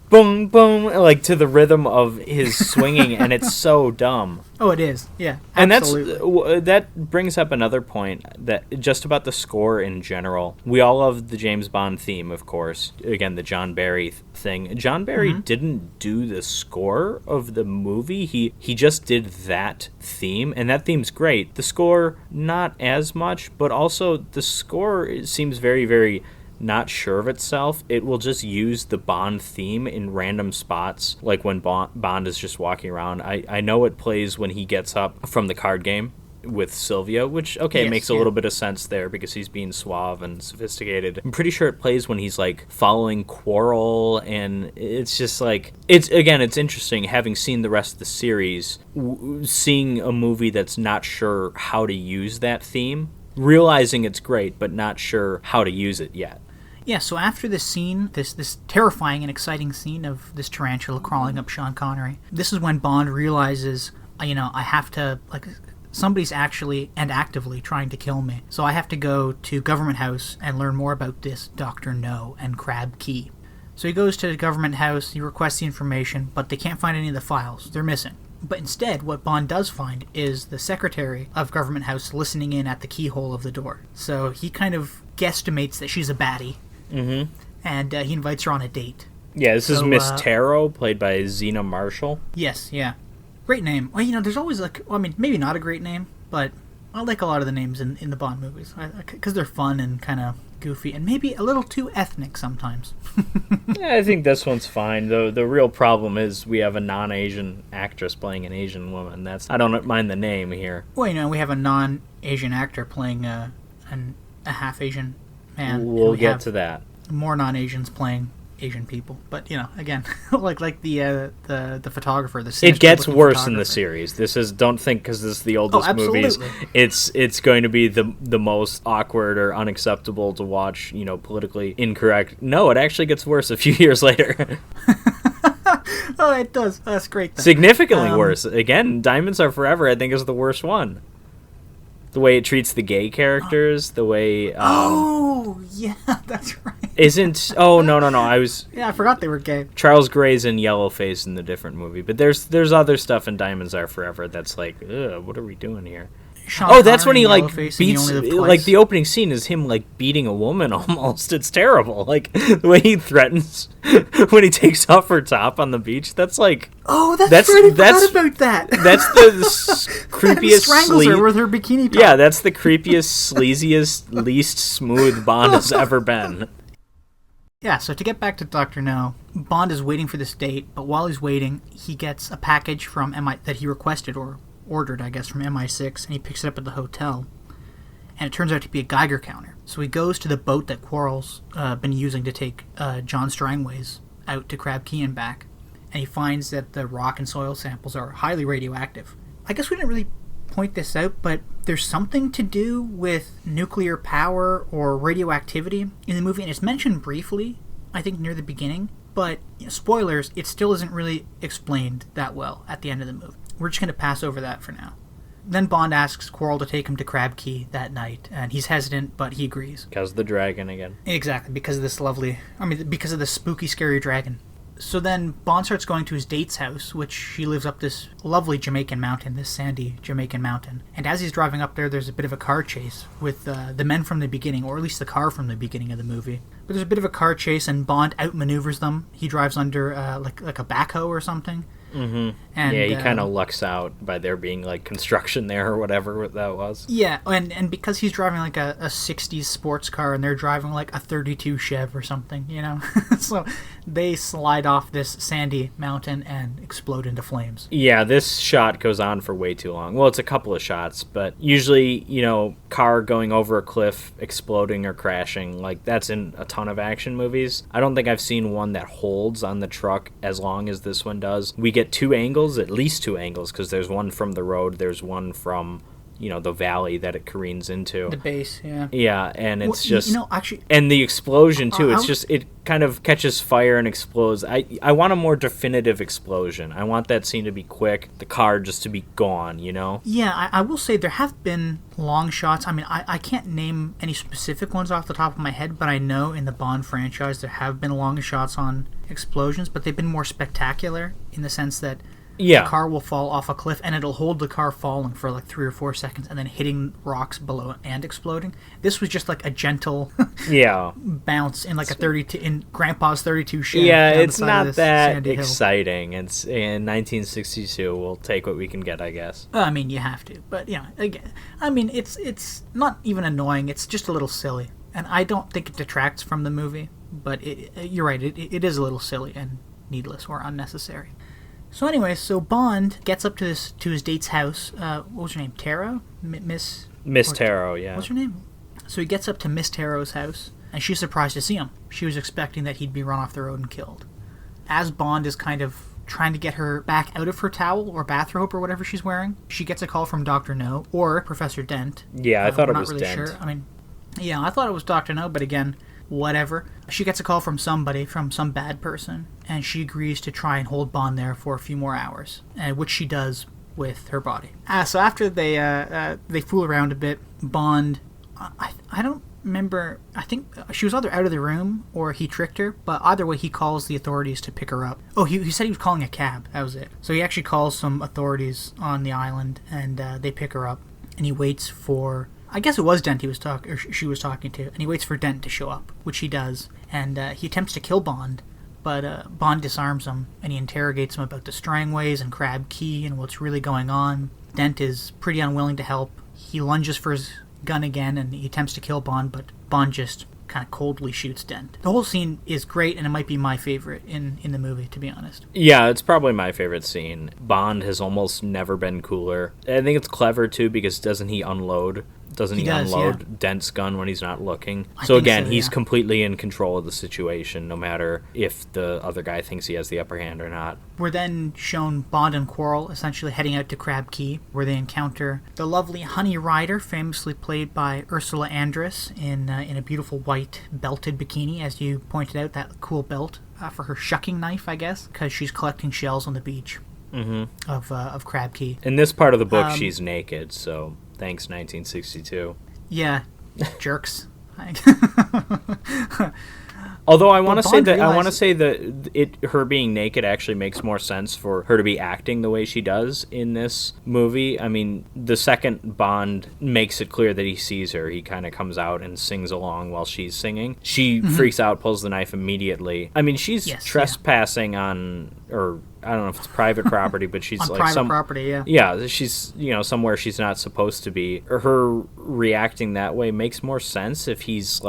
Speaker 1: boom, boom, like to the rhythm of his swinging, and it's so dumb.
Speaker 2: Oh, it is. Yeah,
Speaker 1: absolutely. And that brings up another point, that just about the score in general. We all love the James Bond theme, of course. Again, the John Barry thing. John Barry didn't do the score of the movie. He just did that theme, and that theme's great. The score, not as much, but also the score seems very, very not sure of itself. It will just use the Bond theme in random spots, like when Bond is just walking around. I know it plays when he gets up from the card game, with Sylvia, which, makes a little bit of sense there because he's being suave and sophisticated. I'm pretty sure it plays when he's, like, following Quarrel, and it's just, like... It's interesting, having seen the rest of the series, seeing a movie that's not sure how to use that theme, realizing it's great, but not sure how to use it yet.
Speaker 2: Yeah, so after this scene, this terrifying and exciting scene of this tarantula crawling up Sean Connery, this is when Bond realizes, I have to, like... Somebody's actually and actively trying to kill me. So I have to go to Government House and learn more about this Dr. No and Crab Key. So he goes to the Government House, he requests the information, but they can't find any of the files. They're missing. But instead, what Bond does find is the secretary of Government House listening in at the keyhole of the door. So he kind of guesstimates that she's a baddie. Mm-hmm. And he invites her on a date.
Speaker 1: Yeah, this is Miss Tarot, played by Zena Marshall.
Speaker 2: Yes, yeah. Great name. Well, there's always maybe not a great name, but I like a lot of the names in the Bond movies because they're fun and kind of goofy and maybe a little too ethnic sometimes.
Speaker 1: Yeah, I think this one's fine. The real problem is we have a non-Asian actress playing an Asian woman. I don't mind the name here.
Speaker 2: Well, we have a non-Asian actor playing a half-Asian man.
Speaker 1: We'll get to that.
Speaker 2: More non-Asians playing Asian people, but again, like the photographer.
Speaker 1: It gets worse in the series. This is don't think because this is the oldest movies. It's going to be the most awkward or unacceptable to watch. Politically incorrect. No, it actually gets worse a few years later.
Speaker 2: Oh, it does. That's great. Then.
Speaker 1: Significantly worse. Again, Diamonds Are Forever, I think, is the worst one. The way it treats the gay characters, the way...
Speaker 2: oh, yeah, that's right.
Speaker 1: Isn't... Oh, no.
Speaker 2: Yeah, I forgot they were gay.
Speaker 1: Charles Gray's in Yellowface in the different movie. But there's other stuff in Diamonds Are Forever that's like, ugh, what are we doing here? That's when he, like, beats... Like, the opening scene is him, like, beating a woman almost. It's terrible. Like, the way he threatens when he takes off her top on the beach, that's like...
Speaker 2: Oh, that's right, I forgot about that.
Speaker 1: That's the creepiest...
Speaker 2: strangles her with her bikini top.
Speaker 1: Yeah, that's the creepiest, sleaziest, least smooth Bond has ever been.
Speaker 2: Yeah, so to get back to Dr. No, Bond is waiting for this date, but while he's waiting, he gets a package from that he requested or ordered, I guess, from MI6, and he picks it up at the hotel. And it turns out to be a Geiger counter. So he goes to the boat that Quarrel's been using to take John Strangways out to Crab Key and back, and he finds that the rock and soil samples are highly radioactive. I guess we didn't really point this out, but there's something to do with nuclear power or radioactivity in the movie, and it's mentioned briefly, I think, near the beginning, but, spoilers, it still isn't really explained that well at the end of the movie. We're just going to pass over that for now. Then Bond asks Quarrel to take him to Crab Key that night, and he's hesitant, but he agrees.
Speaker 1: Because of the dragon again.
Speaker 2: Exactly, because of because of the spooky, scary dragon. So then Bond starts going to his date's house, which she lives up this lovely Jamaican mountain, this sandy Jamaican mountain. And as he's driving up there, there's a bit of a car chase with the men from the beginning, or at least the car from the beginning of the movie. But there's a bit of a car chase, and Bond outmaneuvers them. He drives under like a backhoe or something.
Speaker 1: Mm-hmm. And, yeah, he kind of lucks out by there being like construction there or whatever that was.
Speaker 2: Yeah, and because he's driving like a 60s sports car and they're driving like a 32 Chev or something, so they slide off this sandy mountain and explode into flames.
Speaker 1: Yeah, this shot goes on for way too long. Well, it's a couple of shots, but usually, car going over a cliff, exploding or crashing, like that's in a ton of action movies. I don't think I've seen one that holds on the truck as long as this one does. We get two angles, at least two angles, because there's one from the road, there's one from the valley that it careens into.
Speaker 2: The base, yeah.
Speaker 1: Yeah, and it's actually... And the explosion, too, it kind of catches fire and explodes. I want a more definitive explosion. I want that scene to be quick, the car just to be gone,
Speaker 2: Yeah, I will say there have been long shots. I mean, I can't name any specific ones off the top of my head, but I know in the Bond franchise there have been long shots on explosions, but they've been more spectacular in the sense that the car will fall off a cliff and it'll hold the car falling for like 3 or 4 seconds and then hitting rocks below and exploding. This was just like a gentle bounce in like in Grandpa's 32 Chev.
Speaker 1: Yeah, it's not that exciting. It's in 1962. We'll take what we can get, I guess.
Speaker 2: I mean, you have to, but again, I mean, it's not even annoying. It's just a little silly, and I don't think it detracts from the movie. But you're right. It is a little silly and needless or unnecessary. So anyway, so Bond gets up to his date's house. What was her name? Tara? Miss
Speaker 1: Taro, yeah.
Speaker 2: What's her name? So he gets up to Miss Taro's house, and she's surprised to see him. She was expecting that he'd be run off the road and killed. As Bond is kind of trying to get her back out of her towel or bathrobe or whatever she's wearing, she gets a call from Dr. No or Professor Dent.
Speaker 1: Yeah, I thought it was
Speaker 2: really
Speaker 1: Dent.
Speaker 2: Sure. I mean, yeah, I thought it was Dr. No, but again, whatever. She gets a call from somebody, from some bad person, and she agrees to try and hold Bond there for a few more hours, which she does with her body. So after they fool around a bit, Bond, I don't remember, I think she was either out of the room or he tricked her, but either way he calls the authorities to pick her up. Oh, he said he was calling a cab, that was it. So he actually calls some authorities on the island, and they pick her up, and he waits for, I guess it was Dent she was talking to, and he waits for Dent to show up, which he does, and he attempts to kill Bond, but Bond disarms him, and he interrogates him about the Strangways and Crab Key and what's really going on. Dent is pretty unwilling to help. He lunges for his gun again, and he attempts to kill Bond, but Bond just kind of coldly shoots Dent. The whole scene is great, and it might be my favorite in the movie, to be honest.
Speaker 1: Yeah, it's probably my favorite scene. Bond has almost never been cooler. I think it's clever, too, because doesn't he unload Dent's gun when he's not looking? So again, he's completely in control of the situation, no matter if the other guy thinks he has the upper hand or not.
Speaker 2: We're then shown Bond and Quarrel essentially heading out to Crab Key, where they encounter the lovely Honey Rider, famously played by Ursula Andress, in a beautiful white belted bikini, as you pointed out, that cool belt for her shucking knife, I guess, because she's collecting shells on the beach of Crab Key.
Speaker 1: In this part of the book, she's naked, so thanks 1962.
Speaker 2: Yeah, jerks.
Speaker 1: Although I want to say that her being naked actually makes more sense for her to be acting the way she does in this movie. I mean, the second Bond makes it clear that he sees her, he kind of comes out and sings along while she's singing. She freaks out, pulls the knife immediately. I mean, she's trespassing on, or I don't know if it's private property, but she's
Speaker 2: on
Speaker 1: like
Speaker 2: private property, yeah.
Speaker 1: Yeah, she's somewhere she's not supposed to be. Her reacting that way makes more sense if she's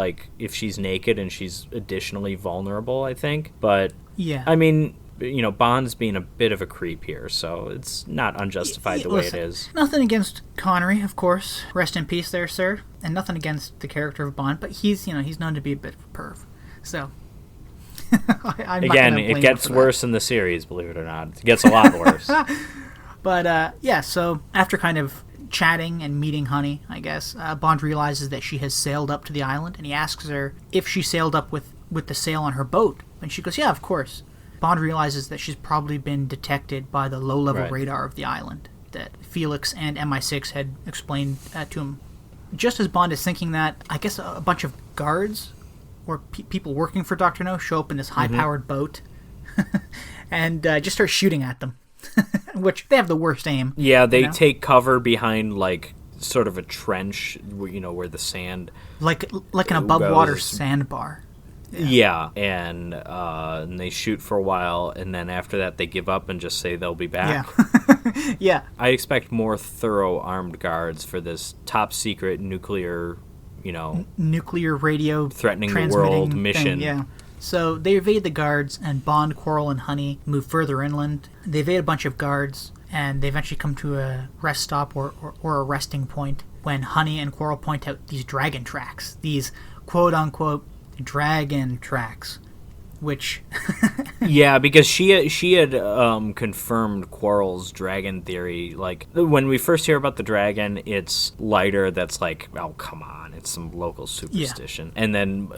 Speaker 1: naked and she's additionally vulnerable, I think. But yeah, I mean, Bond's being a bit of a creep here, so it's not unjustified the way it is.
Speaker 2: Nothing against Connery, of course. Rest in peace there, sir. And nothing against the character of Bond, but he's known to be a bit of a perv. So
Speaker 1: again, it gets worse in the series, believe it or not. It gets a lot worse.
Speaker 2: But so after kind of chatting and meeting Honey, I guess, Bond realizes that she has sailed up to the island, and he asks her if she sailed up with the sail on her boat, and she goes, yeah, of course. Bond realizes that she's probably been detected by the low-level radar of the island that Felix and MI6 had explained to him. Just as Bond is thinking that, I guess a bunch of guards or people working for Dr. No show up in this high-powered boat and just start shooting at them, which they have the worst aim.
Speaker 1: Yeah, they take cover behind, like, sort of a trench, where the sand...
Speaker 2: Like an above-water sandbar.
Speaker 1: Yeah, and they shoot for a while, and then after that they give up and just say they'll be back.
Speaker 2: Yeah. Yeah.
Speaker 1: I expect more thorough armed guards for this top-secret nuclear...
Speaker 2: nuclear radio
Speaker 1: threatening the world mission.
Speaker 2: Thing, yeah. So they evade the guards, and Bond, Quarrel, and Honey move further inland. They evade a bunch of guards, and they eventually come to a rest stop or a resting point when Honey and Quarrel point out these dragon tracks, these quote-unquote dragon tracks, which...
Speaker 1: Yeah, because she had confirmed Quarrel's dragon theory. Like, when we first hear about the dragon, it's lighter, that's like, oh, come on, it's some local superstition. Yeah. And then,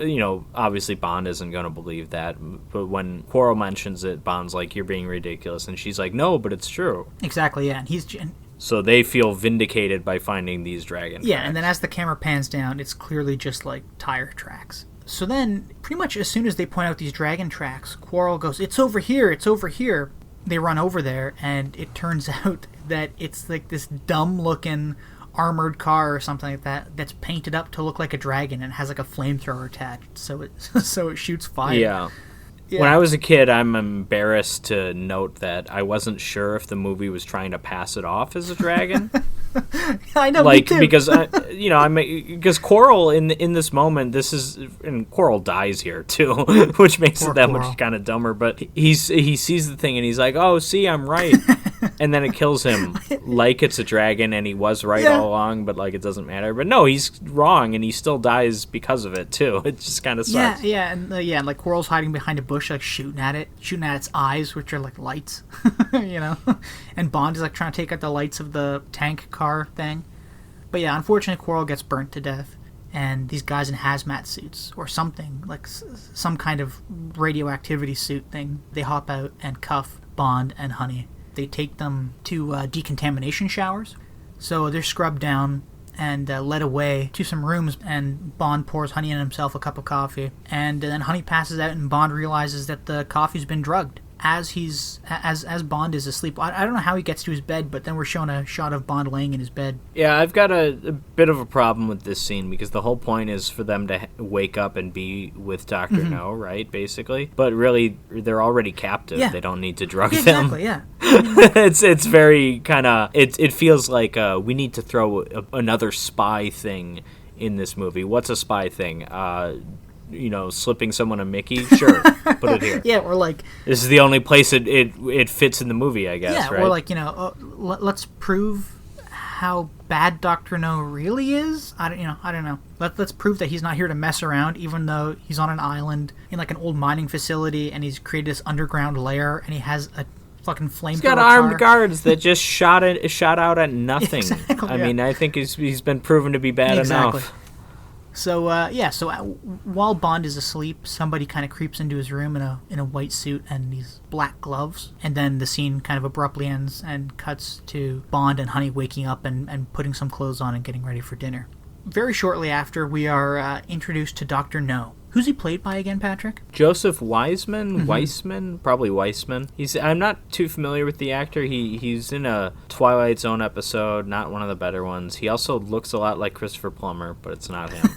Speaker 1: obviously Bond isn't going to believe that, but when Quarrel mentions it, Bond's like, you're being ridiculous, and she's like, no, but it's true.
Speaker 2: Exactly, yeah, and
Speaker 1: so they feel vindicated by finding these dragon tracks.
Speaker 2: And then as the camera pans down, it's clearly just like tire tracks. So then, pretty much as soon as they point out these dragon tracks, Quarrel goes, it's over here, it's over here. They run over there, and it turns out that it's like this dumb-looking armored car or something like that that's painted up to look like a dragon and has like a flamethrower attached, so it shoots fire.
Speaker 1: When I was a kid, I'm embarrassed to note that I wasn't sure if the movie was trying to pass it off as a dragon.
Speaker 2: I know,
Speaker 1: like,
Speaker 2: me too.
Speaker 1: because because Coral in this moment, and Coral dies here too, which makes it that much kind of dumber. But he sees the thing and he's like, "Oh, see, I'm right," and then it kills him like it's a dragon, and he was right all along, but like it doesn't matter. But no, he's wrong, and he still dies because of it too. It just kind of sucks.
Speaker 2: And like Coral's hiding behind a bush, like shooting at its eyes, which are like lights, and Bond is like trying to take out the lights of the tank car thing. But yeah, unfortunately, Coral gets burnt to death, and these guys in hazmat suits or something, like some kind of radioactivity suit thing, they hop out and cuff Bond and Honey. They take them to decontamination showers, so they're scrubbed down and led away to some rooms, and Bond pours Honey and himself a cup of coffee, and then Honey passes out, and Bond realizes that the coffee's been drugged as Bond is asleep. I don't know how he gets to his bed, but then we're shown a shot of Bond laying in his bed.
Speaker 1: Yeah, I've got a bit of a problem with this scene, because the whole point is for them to wake up and be with Dr. No, right, basically? But really, they're already captive. Yeah. They don't need to drug them.
Speaker 2: Exactly, yeah.
Speaker 1: It's very kind of... It feels like we need to throw another spy thing in this movie. What's a spy thing? Slipping someone a Mickey? Sure, put it here.
Speaker 2: Yeah, or like...
Speaker 1: This is the only place it fits in the movie, I guess, right?
Speaker 2: Yeah, or like, let's prove how bad Dr. No really is. I don't know. Let's prove that he's not here to mess around, even though he's on an island in like an old mining facility, and he's created this underground lair, and he has a fucking flamethrower. He's
Speaker 1: got armed guards that just shot out at nothing.
Speaker 2: Exactly,
Speaker 1: I mean, I think he's been proven to be bad enough.
Speaker 2: So while Bond is asleep, somebody kind of creeps into his room in a white suit and these black gloves, and then the scene kind of abruptly ends and cuts to Bond and Honey waking up and putting some clothes on and getting ready for dinner. Very shortly after, we are introduced to Dr. No. Who's he played by again, Patrick?
Speaker 1: Joseph Weissman? Probably Weissman. I'm not too familiar with the actor. He's in a Twilight Zone episode, not one of the better ones. He also looks a lot like Christopher Plummer, but it's not him.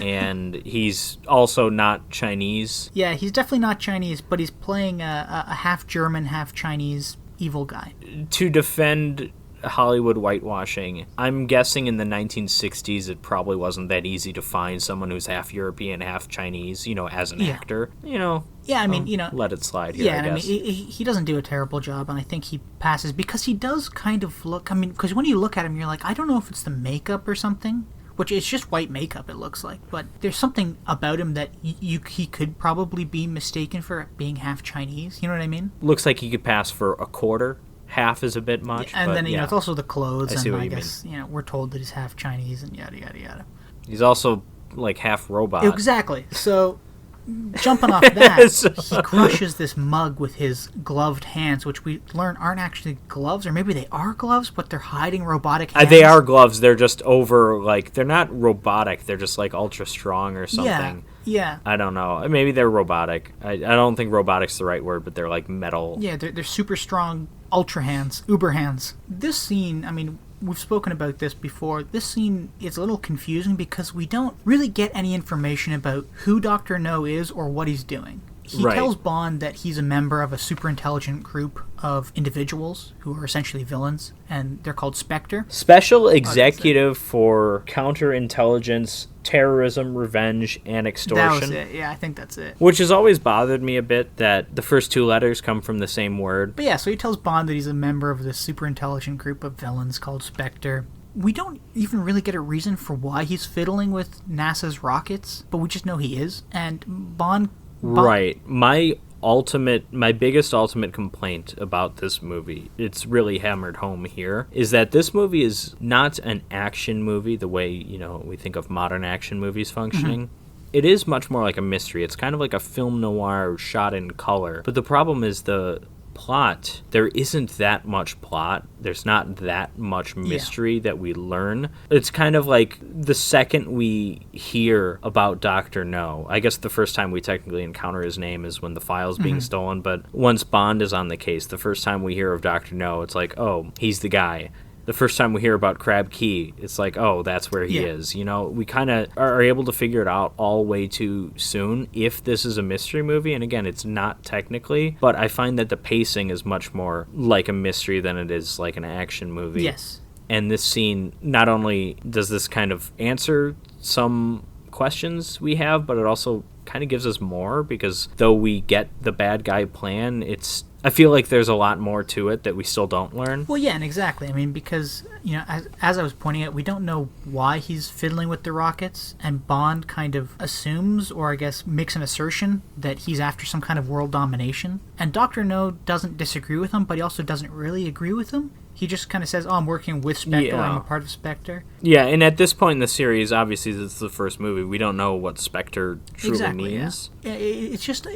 Speaker 1: And he's also not Chinese.
Speaker 2: Yeah, he's definitely not Chinese, but he's playing a half German, half Chinese evil guy.
Speaker 1: To defend Hollywood whitewashing, I'm guessing in the 1960s it probably wasn't that easy to find someone who's half European, half Chinese, as an actor.
Speaker 2: Yeah, I mean,
Speaker 1: let it slide here, I guess.
Speaker 2: I mean, he doesn't do a terrible job, and I think he passes because he does kind of look, because when you look at him, you're like, I don't know if it's the makeup or something, which it's just white makeup, it looks like, but there's something about him that he could probably be mistaken for being half Chinese, you know what I mean?
Speaker 1: Looks like he could pass for a quarter. Half is a bit much.
Speaker 2: And then, it's also the clothes, I
Speaker 1: guess,
Speaker 2: we're told that he's half Chinese and yada, yada, yada.
Speaker 1: He's also, like, half robot.
Speaker 2: Exactly. So, jumping off that, he crushes this mug with his gloved hands, which we learn aren't actually gloves, or maybe they are gloves, but they're hiding robotic hands.
Speaker 1: They are gloves. They're just over, like, they're not robotic. They're just, like, ultra strong or something.
Speaker 2: Yeah.
Speaker 1: I don't know. Maybe they're robotic. I don't think robotic's the right word, but they're, like, metal.
Speaker 2: Yeah, they're super strong ultra hands, uber hands. This scene, I mean, we've spoken about this before. This scene is a little confusing because we don't really get any information about who Dr. No is or what he's doing. He tells Bond that he's a member of a super intelligent group of individuals who are essentially villains, and they're called Spectre.
Speaker 1: Special Executive for Counterintelligence, Terrorism, Revenge, and Extortion.
Speaker 2: That was it. Yeah, I think that's it.
Speaker 1: Which has always bothered me a bit, that the first two letters come from the same word.
Speaker 2: But yeah, so he tells Bond that he's a member of this super intelligent group of villains called Spectre. We don't even really get a reason for why he's fiddling with NASA's rockets, but we just know he is. And Bond...
Speaker 1: Right. My biggest ultimate complaint about this movie, it's really hammered home here, is that this movie is not an action movie the way, we think of modern action movies functioning. Mm-hmm. It is much more like a mystery. It's kind of like a film noir shot in color. But the problem is the plot. There isn't that much plot. There's not that much mystery that we learn. It's kind of like the second we hear about Dr. No, I guess the first time we technically encounter his name is when the file's being stolen, but once Bond is on the case, the first time we hear of Dr. No, it's like, oh, he's the guy. the first time we hear about Crab Key, it's like, oh, that's where he is. You know, we kind of are able to figure it out all way too soon if this is a mystery movie. And again, it's not technically, but I find that the pacing is much more like a mystery than it is like an action movie.
Speaker 2: Yes.
Speaker 1: And this scene, not only does this kind of answer some questions we have, but it also kind of gives us more, because though we get the bad guy plan, I feel like there's a lot more to it that we still don't learn.
Speaker 2: Well, yeah, and exactly. I mean, because, you know, as I was pointing out, we don't know why he's fiddling with the rockets, and Bond kind of assumes, or I guess makes an assertion, that he's after some kind of world domination. And Dr. No doesn't disagree with him, but he also doesn't really agree with him. He just kind of says, oh, I'm working with Spectre, I'm a part of Spectre.
Speaker 1: Yeah, and at this point in the series, obviously this is the first movie, we don't know what Spectre truly means.
Speaker 2: Yeah. It's just,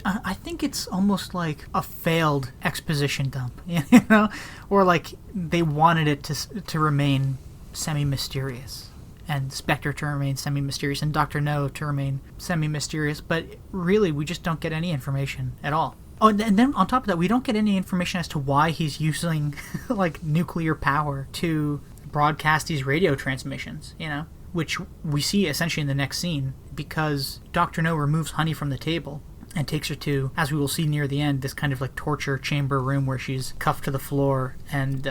Speaker 2: I think it's almost like a failed exposition dump, you know? Or like they wanted it to remain semi-mysterious, and Spectre to remain semi-mysterious, and Dr. No to remain semi-mysterious, but really we just don't get any information at all. Oh, and then on top of that, we don't get any information as to why he's using, like, nuclear power to broadcast these radio transmissions, you know? Which we see essentially in the next scene, because Dr. No removes Honey from the table and takes her to, as we will see near the end, this kind of, like, torture chamber room where she's cuffed to the floor and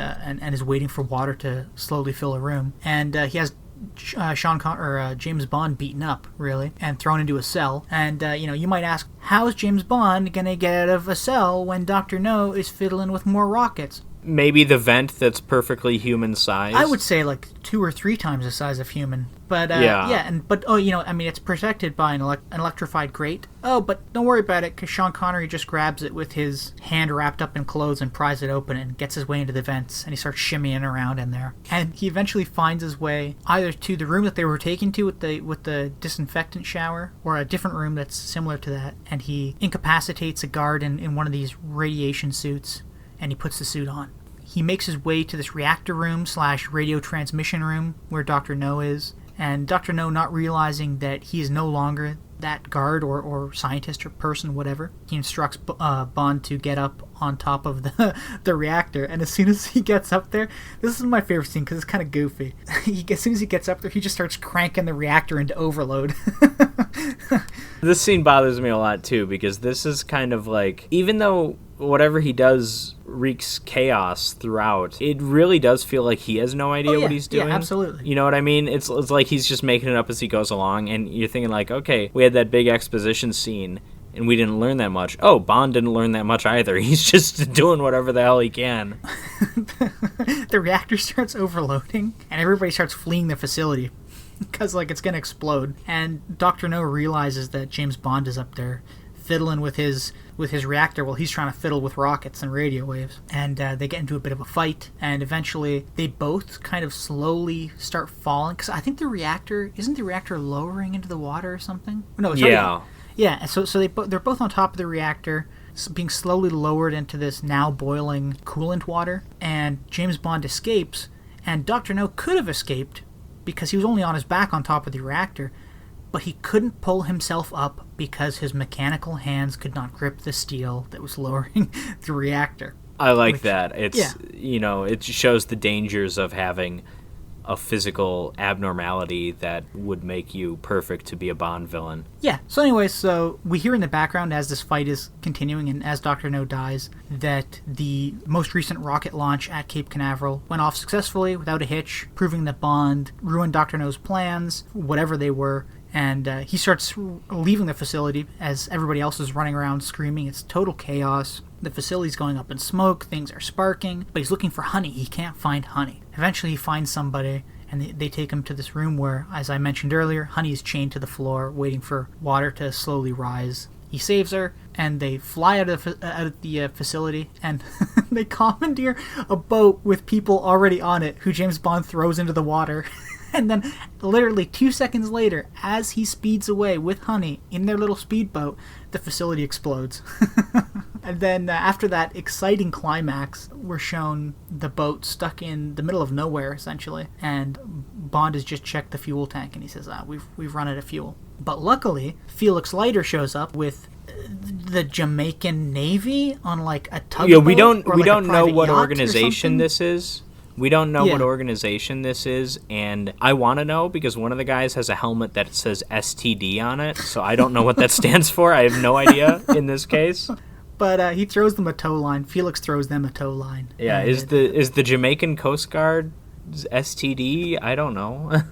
Speaker 2: is waiting for water to slowly fill a room. And he has James Bond beaten up, really, and thrown into a cell. And, you know, you might ask, how is James Bond going to get out of a cell when Dr. No is fiddling with more rockets?
Speaker 1: Maybe the vent that's perfectly human size.
Speaker 2: I would say like 2 or 3 times the size of human. But it's protected by an electrified grate. Oh, but don't worry about it, because Sean Connery just grabs it with his hand wrapped up in clothes and pries it open and gets his way into the vents, and he starts shimmying around in there. And he eventually finds his way either to the room that they were taken to with the disinfectant shower, or a different room that's similar to that, and he incapacitates a guard in one of these radiation suits, and he puts the suit on. He makes his way to this reactor room / radio transmission room where Dr. No is, and Dr. No, not realizing that he is no longer that guard or scientist or person, whatever, he instructs Bond to get up on top of the reactor, and as soon as he gets up there, this is my favorite scene because it's kind of goofy. As soon as he gets up there, he just starts cranking the reactor into overload.
Speaker 1: This scene bothers me a lot too, because this is kind of like, even though whatever he does wreaks chaos throughout, it really does feel like he has no idea what he's doing.
Speaker 2: Yeah, absolutely.
Speaker 1: You know what I mean? It's like he's just making it up as he goes along, and you're thinking like, okay, we had that big exposition scene, and we didn't learn that much. Oh, Bond didn't learn that much either. He's just doing whatever the hell he can.
Speaker 2: The reactor starts overloading, and everybody starts fleeing the facility because, like, it's going to explode. And Dr. No realizes that James Bond is up there fiddling with his reactor while he's trying to fiddle with rockets and radio waves. And they get into a bit of a fight, and eventually they both kind of slowly start falling, because I think isn't the reactor lowering into the water or something? No, it's already. Yeah, so they're both on top of the reactor, being slowly lowered into this now boiling coolant water, and James Bond escapes, and Dr. No could have escaped because he was only on his back on top of the reactor, but he couldn't pull himself up because his mechanical hands could not grip the steel that was lowering the reactor.
Speaker 1: I like that. It's, you know, it shows the dangers of having a physical abnormality that would make you perfect to be a Bond villain.
Speaker 2: Yeah. So anyways, so we hear in the background as this fight is continuing and as Dr. No dies that the most recent rocket launch at Cape Canaveral went off successfully without a hitch, proving that Bond ruined Dr. No's plans, whatever they were. And he starts leaving the facility as everybody else is running around screaming. It's total chaos. The facility's going up in smoke. Things are sparking. But he's looking for Honey. He can't find Honey. Eventually he finds somebody, and they take him to this room where, as I mentioned earlier, Honey is chained to the floor, waiting for water to slowly rise. He saves her, and they fly out of the facility, and they commandeer a boat with people already on it, who James Bond throws into the water. And then, literally 2 seconds later, as he speeds away with Honey in their little speedboat, the facility explodes. And then, after that exciting climax, we're shown the boat stuck in the middle of nowhere, essentially. And Bond has just checked the fuel tank, and he says, we've run out of fuel. But luckily, Felix Leiter shows up with the Jamaican Navy on, like, a tugboat.
Speaker 1: Yeah, we don't know what organization this is. We don't know
Speaker 2: Yeah.
Speaker 1: what organization this is, and I want to know because one of the guys has a helmet that says STD on it, so I don't know what that stands for. I have no idea in this case.
Speaker 2: But he throws them a tow line. Felix throws them a tow line.
Speaker 1: Yeah,
Speaker 2: And
Speaker 1: is the Jamaican Coast Guard STD? I don't know.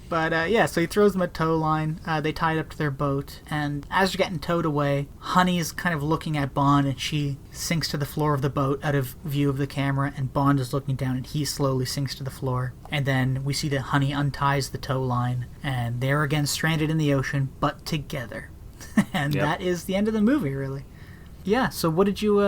Speaker 2: But yeah, so he throws them a tow line. They tie it up to their boat, and as they're getting towed away, Honey's kind of looking at Bond, and she sinks to the floor of the boat out of view of the camera, and Bond is looking down, and he slowly sinks to the floor. And then we see that Honey unties the tow line, and they're again stranded in the ocean, but together. And
Speaker 1: Yep.
Speaker 2: that is the end of the movie, really. Yeah, so what did you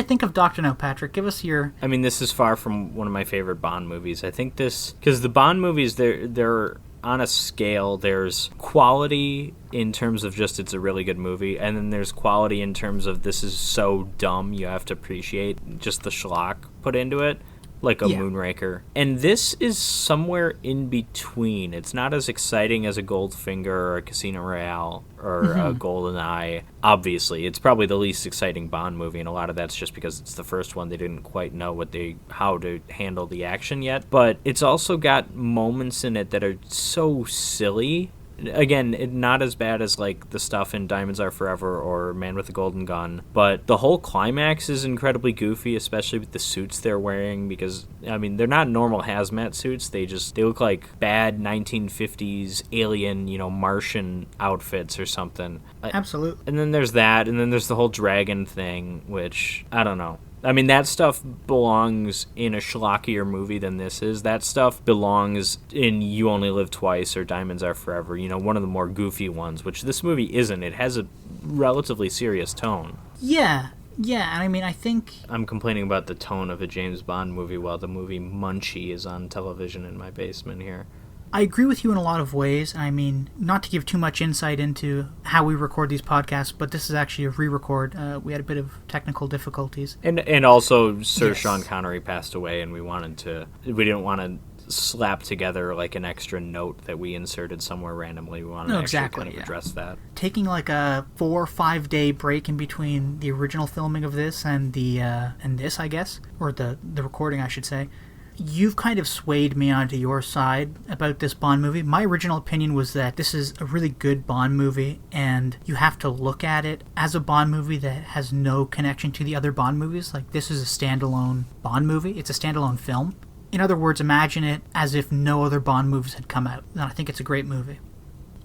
Speaker 2: think of Dr. No, Patrick? Give us your...
Speaker 1: I mean, this is far from one of my favorite Bond movies. I think this... Because the Bond movies, they're on a scale. There's quality in terms of just it's a really good movie, and then there's quality in terms of this is so dumb you have to appreciate just the schlock put into it. Like a Moonraker. And this is somewhere in between. It's not as exciting as a Goldfinger or a Casino Royale or a GoldenEye. Obviously, it's probably the least exciting Bond movie, and a lot of that's just because it's the first one. They didn't quite know how to handle the action yet. But it's also got moments in it that are so silly. Again, not as bad as like the stuff in Diamonds Are Forever or Man with the Golden Gun, but the whole climax is incredibly goofy, especially with the suits they're wearing, because I mean they're not normal hazmat suits. They look like bad 1950s alien, Martian outfits or something.
Speaker 2: Absolutely.
Speaker 1: And then there's that, and then there's the whole dragon thing, which I don't know. I mean, that stuff belongs in a schlockier movie than this is. That stuff belongs in You Only Live Twice or Diamonds Are Forever, one of the more goofy ones, which this movie isn't. It has a relatively serious tone.
Speaker 2: Yeah, and I mean, I think...
Speaker 1: I'm complaining about the tone of a James Bond movie while the movie Munchie is on television in my basement here.
Speaker 2: I agree with you in a lot of ways. I mean, not to give too much insight into how we record these podcasts, but this is actually a re-record. We had a bit of technical difficulties.
Speaker 1: And also Sir
Speaker 2: Yes.
Speaker 1: Sean Connery passed away, and we didn't want to slap together like an extra note that we inserted somewhere randomly. We wanted to actually kind of address that.
Speaker 2: Taking like a 4 or 5 day break in between the original filming of this and this, I guess, or the recording, I should say. You've kind of swayed me onto your side about this Bond movie. My original opinion was that this is a really good Bond movie, and you have to look at it as a Bond movie that has no connection to the other Bond movies. Like, this is a standalone Bond movie. It's a standalone film. In other words, imagine it as if no other Bond movies had come out. And I think it's a great movie.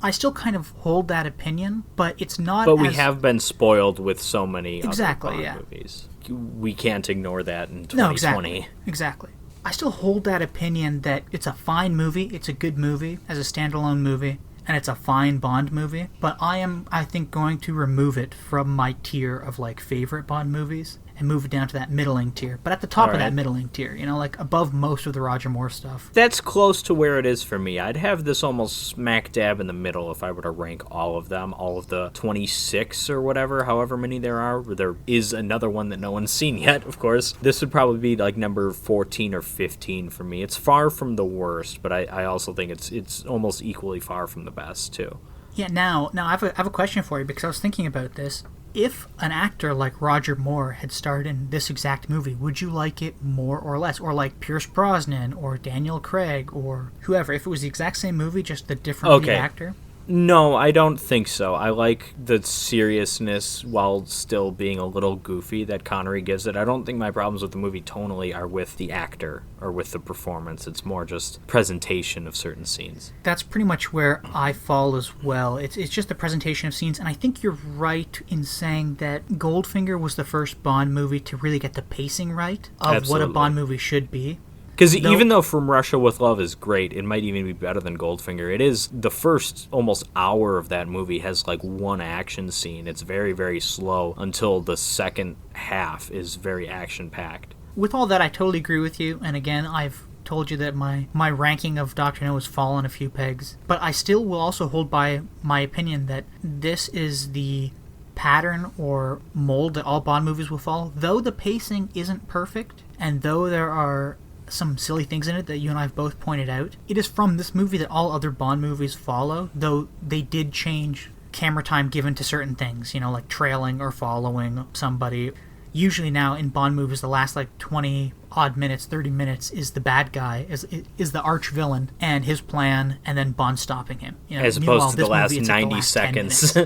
Speaker 2: I still kind of hold that opinion, but it's not
Speaker 1: But we have been spoiled with so many other Bond
Speaker 2: yeah.
Speaker 1: movies. We can't ignore that in 2020.
Speaker 2: No, exactly. I still hold that opinion that it's a fine movie, it's a good movie as a standalone movie, and it's a fine Bond movie, but I think, going to remove it from my tier of, like, favorite Bond movies and move it down to that middling tier. But at the top of that middling tier, like, above most of the Roger Moore stuff.
Speaker 1: That's close to where it is for me. I'd have this almost smack dab in the middle if I were to rank all of them, all of the 26 or whatever, however many there are. There is another one that no one's seen yet, of course. This would probably be like number 14 or 15 for me. It's far from the worst, but I also think it's almost equally far from the best, too.
Speaker 2: Yeah, now I have a question for you, because I was thinking about this. If an actor like Roger Moore had starred in this exact movie, would you like it more or less? Or like Pierce Brosnan or Daniel Craig or whoever. If it was the exact same movie, just the different lead actor?
Speaker 1: No, I don't think so. I like the seriousness while still being a little goofy that Connery gives it. I don't think my problems with the movie tonally are with the actor or with the performance. It's more just presentation of certain scenes.
Speaker 2: That's pretty much where I fall as well. It's just the presentation of scenes, and I think you're right in saying that Goldfinger was the first Bond movie to really get the pacing right of what a Bond movie should be.
Speaker 1: Because even though From Russia with Love is great, it might even be better than Goldfinger. It is the first almost hour of that movie has like one action scene. It's very, very slow until the second half is very action-packed.
Speaker 2: With all that, I totally agree with you. And again, I've told you that my ranking of Dr. No has fallen a few pegs. But I still will also hold by my opinion that this is the pattern or mold that all Bond movies will follow. Though the pacing isn't perfect, and though there are some silly things in it that you and I have both pointed out, it is from this movie that all other Bond movies follow, though they did change camera time given to certain things, like trailing or following somebody. usually now in Bond movies, the last like 20 odd minutes, 30 minutes is the bad guy, is the arch villain and his plan, and then Bond stopping him.
Speaker 1: As opposed to the last 90 seconds.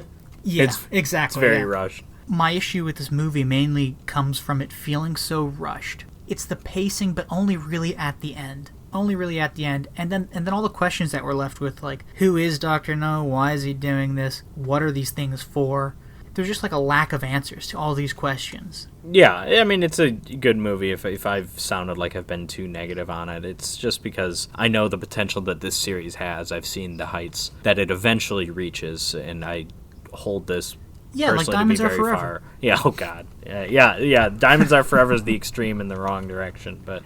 Speaker 2: Yeah, exactly.
Speaker 1: It's very rushed.
Speaker 2: My issue with this movie mainly comes from it feeling so rushed. It's the pacing, but only really at the end. And then all the questions that we're left with, like, who is Dr. No? Why is he doing this? What are these things for? There's just like a lack of answers to all these questions.
Speaker 1: Yeah, I mean, it's a good movie. If I've sounded like I've been too negative on it, it's just because I know the potential that this series has. I've seen the heights that it eventually reaches, and I hold this
Speaker 2: like Diamonds Are Forever.
Speaker 1: Far. Yeah, oh God. Yeah, Diamonds Are Forever is the extreme in the wrong direction, but...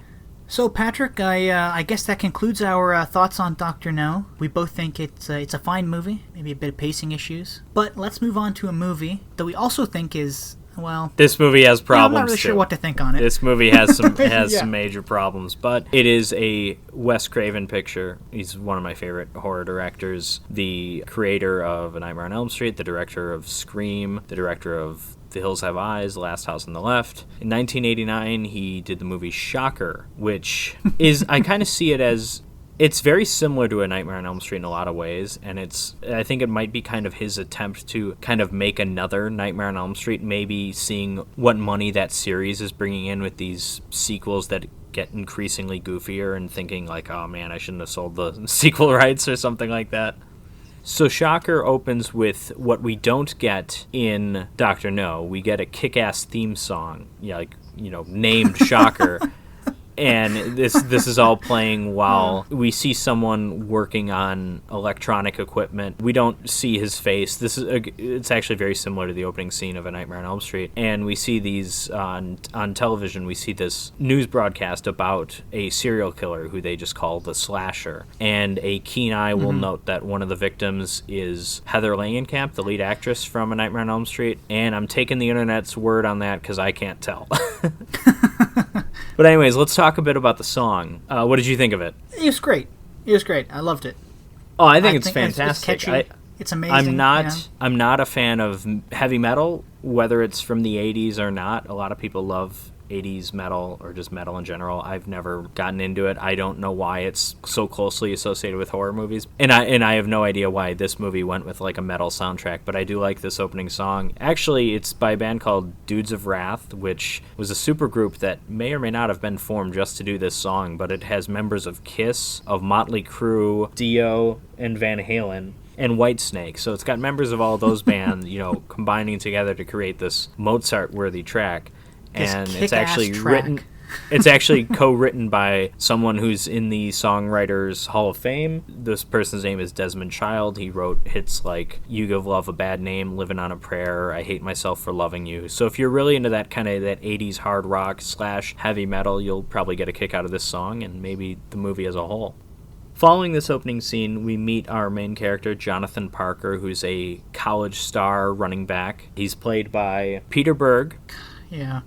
Speaker 2: So, Patrick, I guess that concludes our thoughts on Dr. No. We both think it's a fine movie, maybe a bit of pacing issues. But let's move on to a movie that we also think is, well...
Speaker 1: This movie has problems,
Speaker 2: I'm not really sure what to think on it.
Speaker 1: This movie has some some major problems, but it is a Wes Craven picture. He's one of my favorite horror directors. The creator of A Nightmare on Elm Street, the director of Scream, the director of The Hills Have Eyes, The Last House on the Left. In 1989, he did the movie Shocker, which is, I kind of see it as, it's very similar to A Nightmare on Elm Street in a lot of ways, and I think it might be kind of his attempt to kind of make another Nightmare on Elm Street, maybe seeing what money that series is bringing in with these sequels that get increasingly goofier and thinking like, oh man, I shouldn't have sold the sequel rights or something like that. So Shocker opens with what we don't get in Dr. No. We get a kick-ass theme song, named Shocker. And this is all playing while we see someone working on electronic equipment. We don't see his face. It's actually very similar to the opening scene of A Nightmare on Elm Street. And we see these on television. We see this news broadcast about a serial killer who they just call the Slasher. And a keen eye will note that one of the victims is Heather Langenkamp, the lead actress from A Nightmare on Elm Street. And I'm taking the internet's word on that because I can't tell. But anyways, let's talk a bit about the song. What did you think of it?
Speaker 2: It was great. I loved it.
Speaker 1: Oh, I think it's fantastic.
Speaker 2: It's catchy. It's amazing.
Speaker 1: I'm not a fan of heavy metal, whether it's from the 80s or not. A lot of people love 80s metal or just metal in general. I've never gotten into it. I don't know why it's so closely associated with horror movies. And I have no idea why this movie went with like a metal soundtrack, but I do like this opening song. Actually, it's by a band called Dudes of Wrath, which was a supergroup that may or may not have been formed just to do this song, but it has members of Kiss, of Motley Crue, Dio, and Van Halen. And Whitesnake. So it's got members of all those bands, combining together to create this Mozart-worthy track. And it's actually written. It's actually co-written by someone who's in the Songwriters Hall of Fame. This person's name is Desmond Child. He wrote hits like You Give Love a Bad Name, Living on a Prayer, I Hate Myself for Loving You. So if you're really into that kind of that 80s hard rock / heavy metal, you'll probably get a kick out of this song and maybe the movie as a whole. Following this opening scene, we meet our main character, Jonathan Parker, who's a college star running back. He's played by Peter Berg.
Speaker 2: Yeah.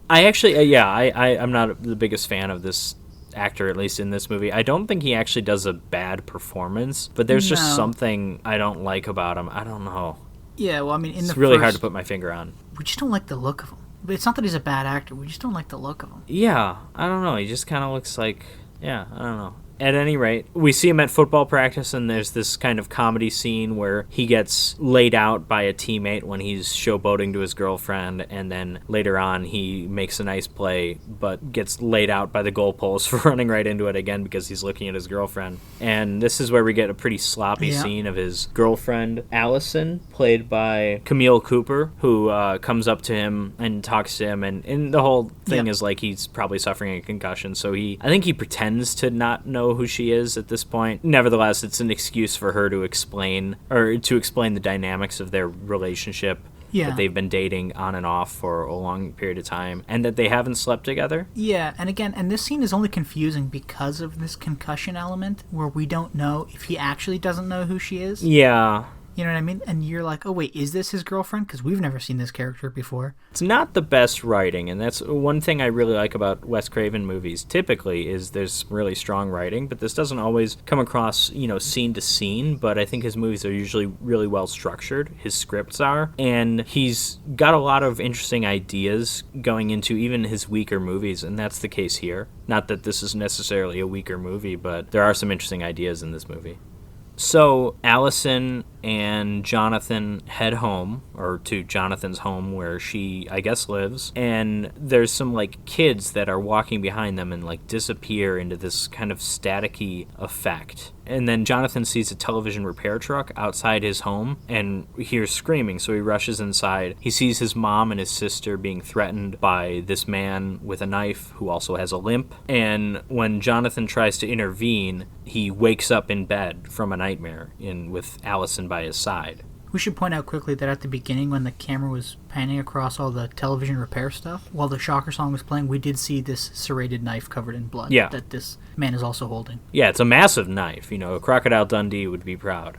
Speaker 1: I'm not the biggest fan of this actor, at least in this movie. I don't think he actually does a bad performance, but there's just something I don't like about him. I don't know.
Speaker 2: Yeah, well, I mean,
Speaker 1: it's really hard to put my finger on.
Speaker 2: We just don't like the look of him. But it's not that he's a bad actor. We just don't like the look of him.
Speaker 1: Yeah, I don't know. He just kind of looks like... Yeah, I don't know. At any rate, we see him at football practice, and there's this kind of comedy scene where he gets laid out by a teammate when he's showboating to his girlfriend, and then later on he makes a nice play, but gets laid out by the goalpost for running right into it again because he's looking at his girlfriend. And this is where we get a pretty sloppy scene of his girlfriend, Allison, played by Camille Cooper, who comes up to him and talks to him, and the whole thing is like he's probably suffering a concussion, so I think he pretends to not know who she is at this point. Nevertheless, it's an excuse for her to explain the dynamics of their relationship, that they've been dating on and off for a long period of time, and that they haven't slept together.
Speaker 2: Yeah, and this scene is only confusing because of this concussion element, where we don't know if he actually doesn't know who she is.
Speaker 1: Yeah.
Speaker 2: You know what I mean? And you're like, oh wait, is this his girlfriend? Because we've never seen this character before.
Speaker 1: It's not the best writing, and that's one thing I really like about Wes Craven movies. Typically, is there's really strong writing, but this doesn't always come across, scene to scene. But I think his movies are usually really well structured. His scripts are, and he's got a lot of interesting ideas going into even his weaker movies, and that's the case here. Not that this is necessarily a weaker movie, but there are some interesting ideas in this movie. So Allison and Jonathan head home, or to Jonathan's home where she, I guess, lives, and there's some, kids that are walking behind them and, disappear into this kind of staticky effect. And then Jonathan sees a television repair truck outside his home and hears screaming, so he rushes inside. He sees his mom and his sister being threatened by this man with a knife who also has a limp. And when Jonathan tries to intervene, he wakes up in bed from a nightmare with Allison by his side.
Speaker 2: We should point out quickly that at the beginning, when the camera was panning across all the television repair stuff, while the Shocker song was playing, we did see this serrated knife covered in blood that this man is also holding.
Speaker 1: Yeah, it's a massive knife. A Crocodile Dundee would be proud.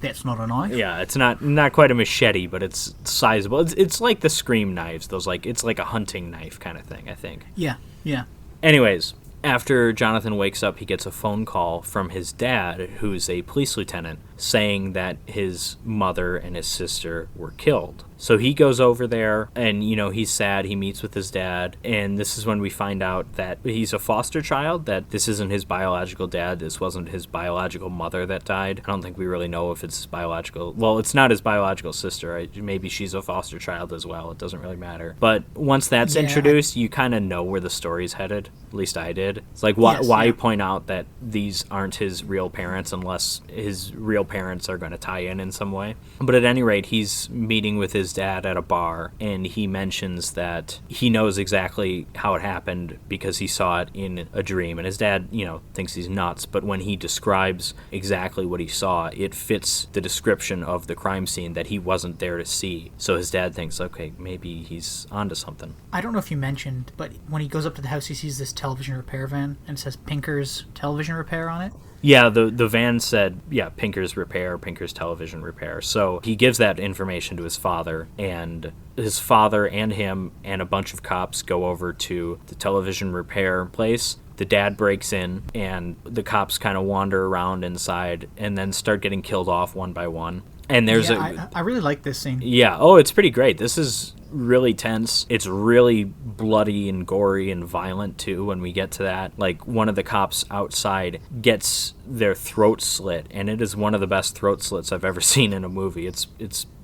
Speaker 2: That's not a knife.
Speaker 1: Yeah, it's not quite a machete, but it's sizable. It's like the Scream knives. It's like a hunting knife kind of thing, I think.
Speaker 2: Yeah.
Speaker 1: Anyways, after Jonathan wakes up, he gets a phone call from his dad, who's a police lieutenant, saying that his mother and his sister were killed. So he goes over there, and, he's sad. He meets with his dad, and this is when we find out that he's a foster child, that this isn't his biological dad. This wasn't his biological mother that died. I don't think we really know if it's his biological... Well, it's not his biological sister. Right? Maybe she's a foster child as well. It doesn't really matter. But once that's introduced, you kind of know where the story's headed. At least I did. It's like, why point out that these aren't his real parents unless his real parents are going to tie in some way? But at any rate, he's meeting with his dad at a bar, and he mentions that he knows exactly how it happened because he saw it in a dream. And his dad, thinks he's nuts, but when he describes exactly what he saw, it fits the description of the crime scene that he wasn't there to see. So his dad thinks, okay, maybe he's onto something.
Speaker 2: I don't know if you mentioned, but when he goes up to the house, he sees this television repair van, and it says Pinker's Television Repair on it.
Speaker 1: Yeah, the van said, Pinker's Repair, Pinker's Television Repair. So he gives that information to his father, and his father and him and a bunch of cops go over to the television repair place. The dad breaks in, and the cops kind of wander around inside and then start getting killed off one by one. And there's
Speaker 2: I really like this scene.
Speaker 1: Yeah, it's pretty great. This is really tense. It's really bloody and gory and violent too when we get to that. One of the cops outside gets their throat slit, and it is one of the best throat slits I've ever seen in a movie. It's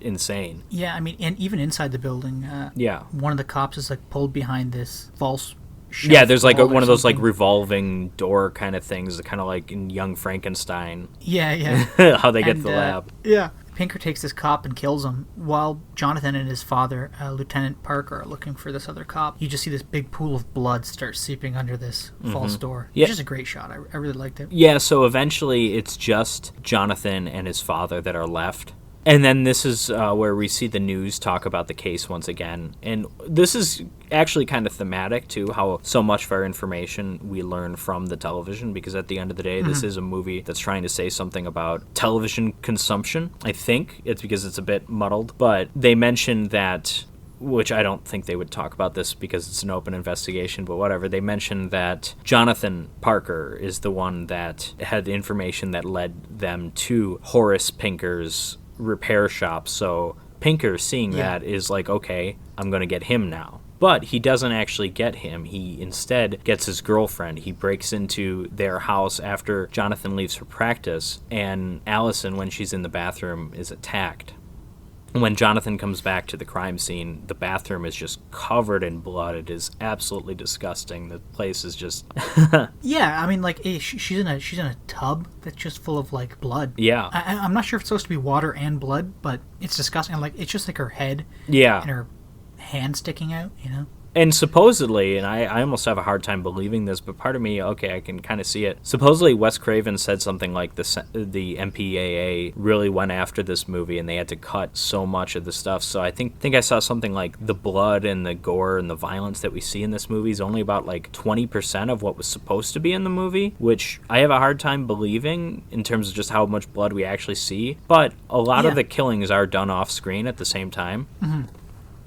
Speaker 1: insane.
Speaker 2: Yeah, I mean, and even inside the building, one of the cops is pulled behind this false shelf.
Speaker 1: Yeah, there's one of those revolving door kind of things, kind of like in Young Frankenstein.
Speaker 2: Yeah.
Speaker 1: How they get to the lab.
Speaker 2: Yeah. Pinker takes this cop and kills him, while Jonathan and his father, Lieutenant Parker, are looking for this other cop. You just see this big pool of blood start seeping under this false door. Yeah. It's just a great shot. I really liked it.
Speaker 1: Yeah, so eventually it's just Jonathan and his father that are left. And then this is where we see the news talk about the case once again. And this is actually kind of thematic, too, how so much of our information we learn from the television, because at the end of the day, this is a movie that's trying to say something about television consumption. I think it's because it's a bit muddled. But they mentioned that, which I don't think they would talk about this because it's an open investigation, but whatever. They mentioned that Jonathan Parker is the one that had the information that led them to Horace Pinker's repair shop. So Pinker, seeing that, is like, okay, I'm going to get him now. But he doesn't actually get him. He instead gets his girlfriend. He breaks into their house after Jonathan leaves for practice, and Allison, when she's in the bathroom, is attacked. When Jonathan comes back to the crime scene, the bathroom is just covered in blood. It is absolutely disgusting. The place is just...
Speaker 2: Yeah, I mean, she's in a tub that's just full of, blood.
Speaker 1: Yeah.
Speaker 2: I'm not sure if it's supposed to be water and blood, but it's disgusting. It's just her head.
Speaker 1: Yeah.
Speaker 2: And her hand sticking out,
Speaker 1: And supposedly, and I almost have a hard time believing this, but part of me, okay, I can kind of see it. Supposedly, Wes Craven said something like the MPAA really went after this movie, and they had to cut so much of the stuff. So I think I saw something like the blood and the gore and the violence that we see in this movie is only about like 20% of what was supposed to be in the movie, which I have a hard time believing in terms of just how much blood we actually see. But a lot of the killings are done off screen at the same time.
Speaker 2: Mm-hmm.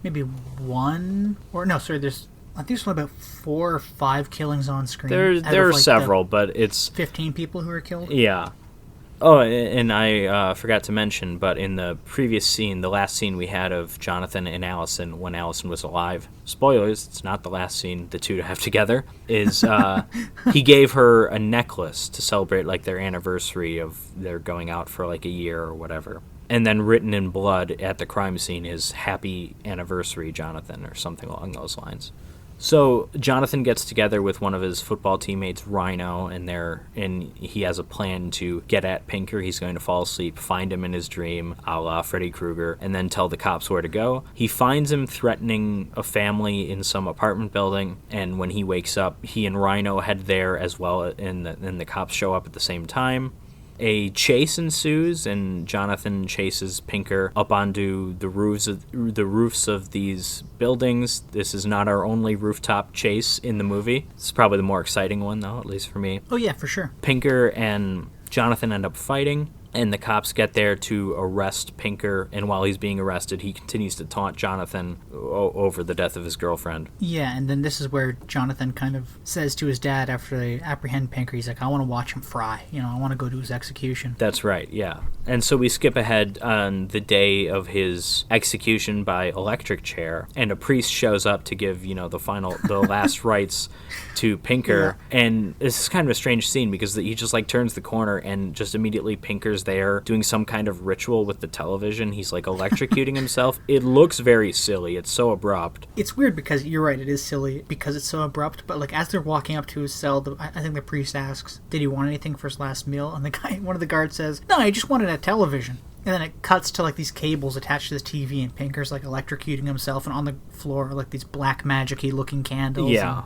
Speaker 2: Maybe one, or no, sorry, I think there's only about 4 or 5 killings on screen.
Speaker 1: There are several, but it's
Speaker 2: 15 people who are killed.
Speaker 1: Yeah. Oh, and I forgot to mention, but in the previous scene, the last scene we had of Jonathan and Allison when Allison was alive, spoilers, it's not the last scene the two have together, is he gave her a necklace to celebrate like their anniversary of their going out for like a year or whatever. And then written in blood at the crime scene is "Happy Anniversary, Jonathan," or something along those lines. So Jonathan gets together with one of his football teammates, Rhino, and he has a plan to get at Pinker. He's going to fall asleep, find him in his dream, a la Freddy Krueger, and then tell the cops where to go. He finds him threatening a family in some apartment building, and when he wakes up, he and Rhino head there as well, and the cops show up at the same time. A chase ensues, and Jonathan chases Pinker up onto the roofs of these buildings. This is not our only rooftop chase in the movie. It's probably the more exciting one, though, at least for me.
Speaker 2: Oh, yeah, for sure.
Speaker 1: Pinker and Jonathan end up fighting, and the cops get there to arrest Pinker, and while he's being arrested, he continues to taunt Jonathan over the death of his girlfriend.
Speaker 2: Yeah, and then this is where Jonathan kind of says to his dad after they apprehend Pinker, he's like, I want to watch him fry. I want to go to his execution.
Speaker 1: That's right, yeah. And so we skip ahead on the day of his execution by electric chair, and a priest shows up to give, the last rites to Pinker. Yeah. And this is kind of a strange scene because he just like turns the corner and just immediately Pinker's there doing some kind of ritual with the television. He's like electrocuting himself. It looks very silly. It's so abrupt.
Speaker 2: It's weird because you're right, it is silly because it's so abrupt, but like as they're walking up to his cell, I think the priest asks, did he want anything for his last meal? And one of the guards says, no, I just wanted a television. And then it cuts to like these cables attached to this TV, and Pinker's like electrocuting himself, and on the floor are like these black magic-y looking candles.
Speaker 1: Yeah.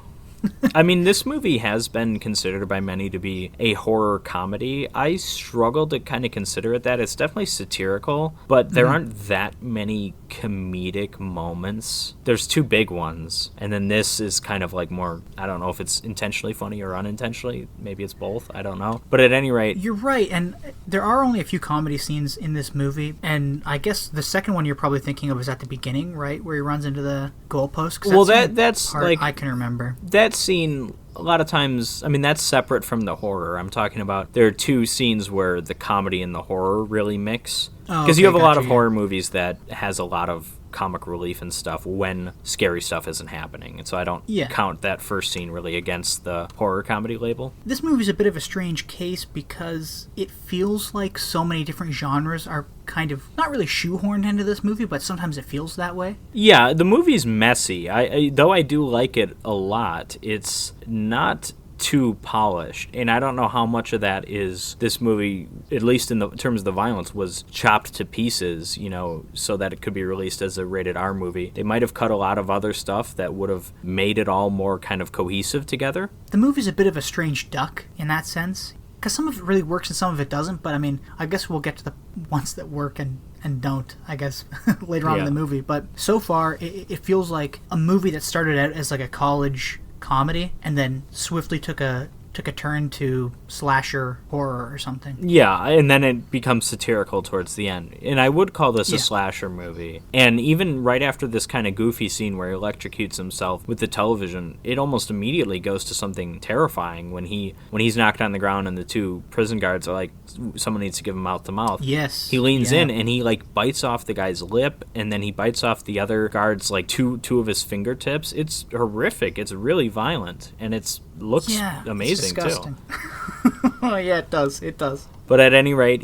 Speaker 1: I mean, this movie has been considered by many to be a horror comedy. I struggle to kind of consider it that. It's definitely satirical, but there aren't that many comedic moments. There's 2 big ones, and then this is kind of like more, I don't know if it's intentionally funny or unintentionally. Maybe it's both. I don't know. But at any rate...
Speaker 2: You're right, and there are only a few comedy scenes in this movie, and I guess the second one you're probably thinking of is at the beginning, right? Where he runs into the goalpost?
Speaker 1: Well, that's like...
Speaker 2: I can remember.
Speaker 1: That scene, a lot of times, I mean, that's separate from the horror. I'm talking about there are 2 scenes where the comedy and the horror really mix. Because you have a lot of horror movies that has a lot of comic relief and stuff when scary stuff isn't happening. And so I don't count that first scene really against the horror comedy label.
Speaker 2: This movie's a bit of a strange case because it feels like so many different genres are kind of not really shoehorned into this movie, but sometimes it feels that way.
Speaker 1: Yeah, the movie's messy. Though I do like it a lot, it's not too polished, and I don't know how much of that is this movie, at least in terms of the violence, was chopped to pieces, so that it could be released as a rated R movie. They might have cut a lot of other stuff that would have made it all more kind of cohesive together.
Speaker 2: The movie's a bit of a strange duck in that sense, because some of it really works and some of it doesn't, but I mean, I guess we'll get to the ones that work and don't, I guess, later on in the movie. But so far, it feels like a movie that started out as like a college comedy and then swiftly took a turn to slasher horror or something.
Speaker 1: Yeah, and then it becomes satirical towards the end. And I would call this a slasher movie. And even right after this kind of goofy scene where he electrocutes himself with the television, it almost immediately goes to something terrifying when he's knocked on the ground and the 2 prison guards are like, someone needs to give him mouth to mouth.
Speaker 2: Yes.
Speaker 1: He leans in and he like bites off the guy's lip, and then he bites off the other guard's like two of his fingertips. It's horrific. It's really violent, and it looks amazing.
Speaker 2: It's disgusting. Oh yeah, it does.
Speaker 1: But at any rate,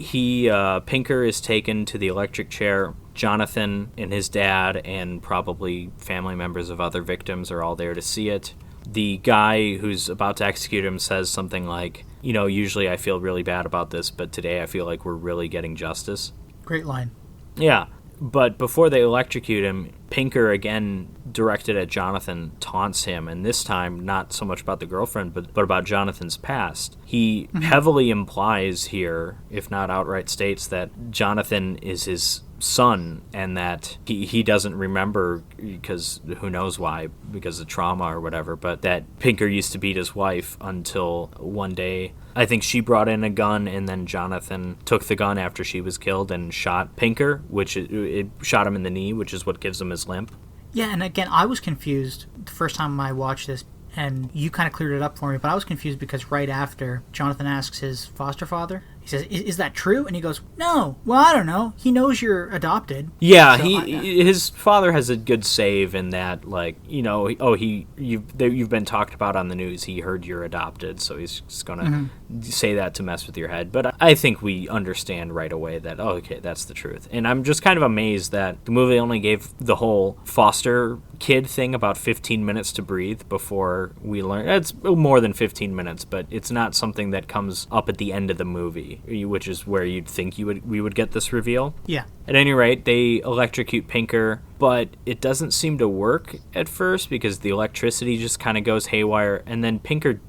Speaker 1: Pinker is taken to the electric chair. Jonathan and his dad and probably family members of other victims are all there to see it. The guy who's about to execute him says something like, usually I feel really bad about this, but today I feel like we're really getting justice.
Speaker 2: Great line.
Speaker 1: Yeah. But before they electrocute him, Pinker, again directed at Jonathan, taunts him, and this time not so much about the girlfriend, but about Jonathan's past. He heavily implies here, if not outright states, that Jonathan is his son and that he doesn't remember, because who knows why, because of trauma or whatever, but that Pinker used to beat his wife until one day I think she brought in a gun, and then Jonathan took the gun after she was killed and shot Pinker, which it shot him in the knee, which is what gives him his limp.
Speaker 2: Yeah, and again, I was confused the first time I watched this, and you kind of cleared it up for me, but I was confused because right after, Jonathan asks his foster father, he says, is that true? And he goes, no. Well, I don't know. He knows you're adopted.
Speaker 1: Yeah, so his father has a good save in that, like, you know, you've been talked about on the news. He heard you're adopted, so he's just going to say that to mess with your head. But I think we understand right away that, oh, okay, that's the truth. And I'm just kind of amazed that the movie only gave the whole foster kid thing about 15 minutes to breathe before we learn. It's more than 15 minutes, but it's not something that comes up at the end of the movie, which is where you'd think we would get this reveal.
Speaker 2: Yeah.
Speaker 1: At any rate, they electrocute Pinker, but it doesn't seem to work at first because the electricity just kind of goes haywire, and then Pinker,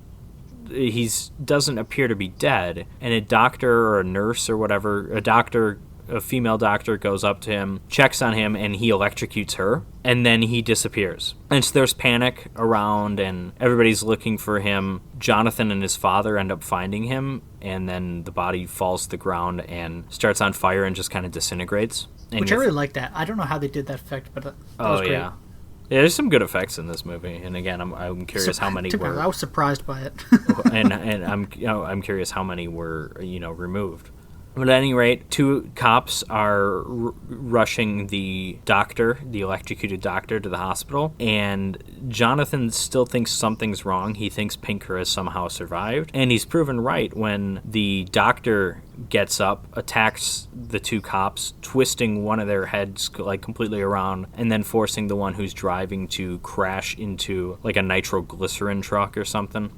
Speaker 1: he doesn't appear to be dead, and a doctor or a nurse or whatever, a female doctor goes up to him, checks on him, and he electrocutes her, and then he disappears. And so there's panic around, and everybody's looking for him. Jonathan and his father end up finding him, and then the body falls to the ground and starts on fire and just kind of disintegrates.
Speaker 2: Which I really like that. I don't know how they did that effect, but that was great.
Speaker 1: Yeah, there's some good effects in this movie, and again, I'm curious how many were.
Speaker 2: I was surprised by it.
Speaker 1: and I'm curious how many were removed. But at any rate, two cops are rushing the doctor, the electrocuted doctor, to the hospital, and Jonathan still thinks something's wrong. He thinks Pinker has somehow survived, and he's proven right when the doctor gets up, attacks the two cops, twisting one of their heads like completely around, and then forcing the one who's driving to crash into like a nitroglycerin truck or something.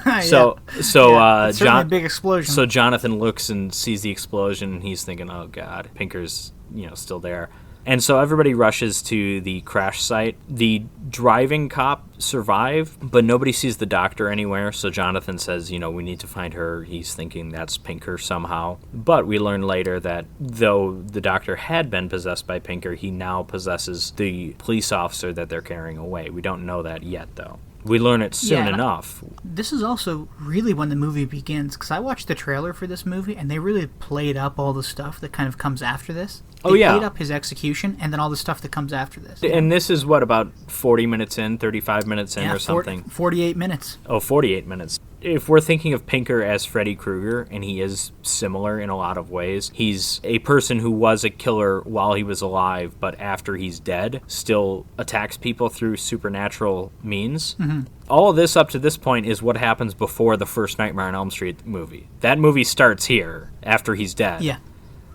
Speaker 1: It's a big explosion. So Jonathan looks and sees the explosion, and he's thinking, "Oh God, Pinker's still there." And so everybody rushes to the crash site. The driving cop survived, but nobody sees the doctor anywhere. So Jonathan says, we need to find her. He's thinking that's Pinker somehow. But we learn later that though the doctor had been possessed by Pinker, he now possesses the police officer that they're carrying away. We don't know that yet, though. We learn it soon enough.
Speaker 2: This is also really when the movie begins, because I watched the trailer for this movie, and they really played up all the stuff that kind of comes after this. They played up his execution, and then all the stuff that comes after this.
Speaker 1: And this is, what, about 40 minutes in, 35 minutes in or something?
Speaker 2: 48 minutes.
Speaker 1: Oh, 48 minutes. If we're thinking of Pinker as Freddy Krueger, and he is similar in a lot of ways, he's a person who was a killer while he was alive, but after he's dead, still attacks people through supernatural means. Mm-hmm. All of this up to this point is what happens before the first Nightmare on Elm Street movie. That movie starts here, after he's dead.
Speaker 2: Yeah.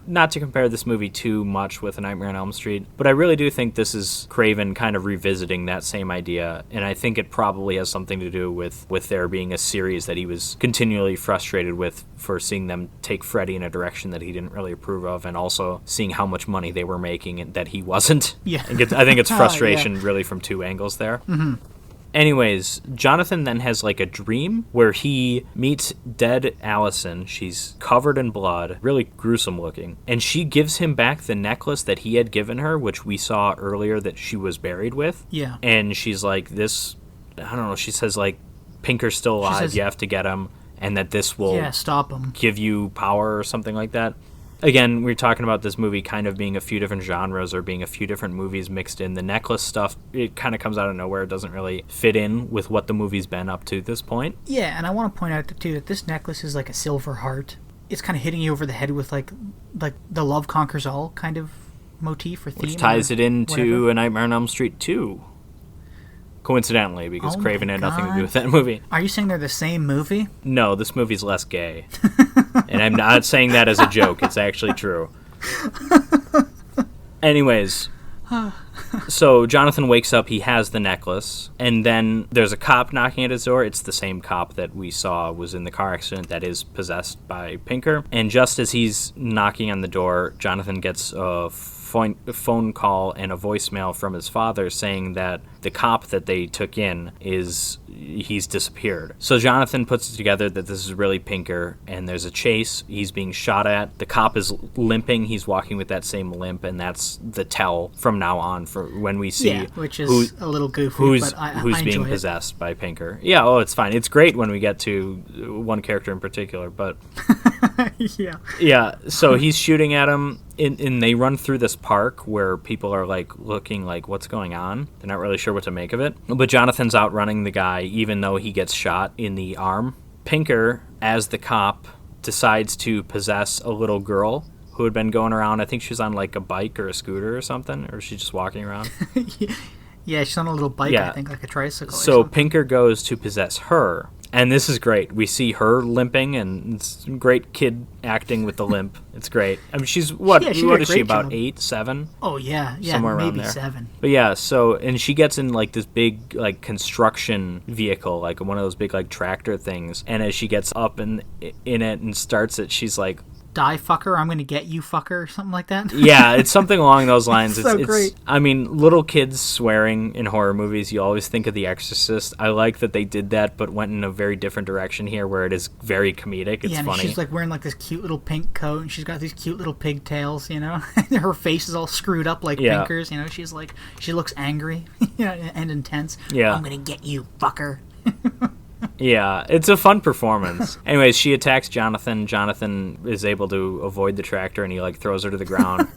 Speaker 1: Not to compare this movie too much with A Nightmare on Elm Street, but I really do think this is Craven kind of revisiting that same idea, and I think it probably has something to do with there being a series that he was continually frustrated with for seeing them take Freddy in a direction that he didn't really approve of, and also seeing how much money they were making and that he wasn't.
Speaker 2: Yeah.
Speaker 1: I think it's frustration really from two angles there. Mm-hmm. Anyways, Jonathan then has like a dream where he meets dead Allison. She's covered in blood, really gruesome looking. And she gives him back the necklace that he had given her, which we saw earlier that she was buried with.
Speaker 2: Yeah.
Speaker 1: And she's like, I don't know, she says like, Pinker's still alive, you have to get him, and that this will
Speaker 2: stop him,
Speaker 1: give you power or something like that. Again, we're talking about this movie kind of being a few different genres or being a few different movies mixed in. The necklace stuff, it kind of comes out of nowhere. It doesn't really fit in with what the movie's been up to this point.
Speaker 2: Yeah, and I want to point out, too, that this necklace is like a silver heart. It's kind of hitting you over the head with like the love conquers all kind of motif or theme.
Speaker 1: Which ties it into A Nightmare on Elm Street 2. Coincidentally, because Craven had nothing to do with that movie.
Speaker 2: Are you saying they're the same movie?
Speaker 1: No, this movie's less gay. And I'm not saying that as a joke. It's actually true. Anyways, So Jonathan wakes up, he has the necklace, and then there's a cop knocking at his door. It's the same cop that we saw was in the car accident that is possessed by Pinker. And just as he's knocking on the door, Jonathan gets a phone call and a voicemail from his father saying that the cop that they took in he's disappeared. So Jonathan puts it together that this is really Pinker, and there's a chase. He's being shot at. The cop is limping. He's walking with that same limp, and that's the tell from now on for when we see
Speaker 2: which is a little goofy,
Speaker 1: who's
Speaker 2: I
Speaker 1: being
Speaker 2: enjoy
Speaker 1: possessed by Pinker. Yeah, it's fine. It's great when we get to one character in particular, but yeah. So he's shooting at him, and they run through this park where people are like looking like, what's going on? They're not really sure what to make of it. But Jonathan's outrunning the guy, even though he gets shot in the arm. Pinker, as the cop, decides to possess a little girl who had been going around. I think she was on like a bike or a scooter or something, or she's just walking around.
Speaker 2: Yeah, she's on a little bike, I think, like a tricycle.
Speaker 1: So Pinker goes to possess her. And this is great. We see her limping, and it's great kid acting with the limp. It's great. I mean, she's what is she, about 8, 7?
Speaker 2: Oh, yeah,
Speaker 1: somewhere around
Speaker 2: maybe
Speaker 1: there.
Speaker 2: 7.
Speaker 1: But yeah, and she gets in like this big like construction vehicle, like one of those big like tractor things. And as she gets up in it and starts it, she's like,
Speaker 2: "Die fucker, I'm gonna get you fucker," or something like that.
Speaker 1: Yeah, it's something along those lines.
Speaker 2: It's great.
Speaker 1: I mean, little kids swearing in horror movies, you always think of The Exorcist. I like that they did that, but went in a very different direction here, where it is very comedic. It's funny.
Speaker 2: She's like wearing like this cute little pink coat, and she's got these cute little pigtails, her face is all screwed up like Pinker's, she's like, she looks angry and intense.
Speaker 1: Yeah.
Speaker 2: "I'm gonna get you, fucker."
Speaker 1: Yeah, it's a fun performance. Anyways, she attacks Jonathan. Jonathan is able to avoid the tractor, and he like throws her to the ground.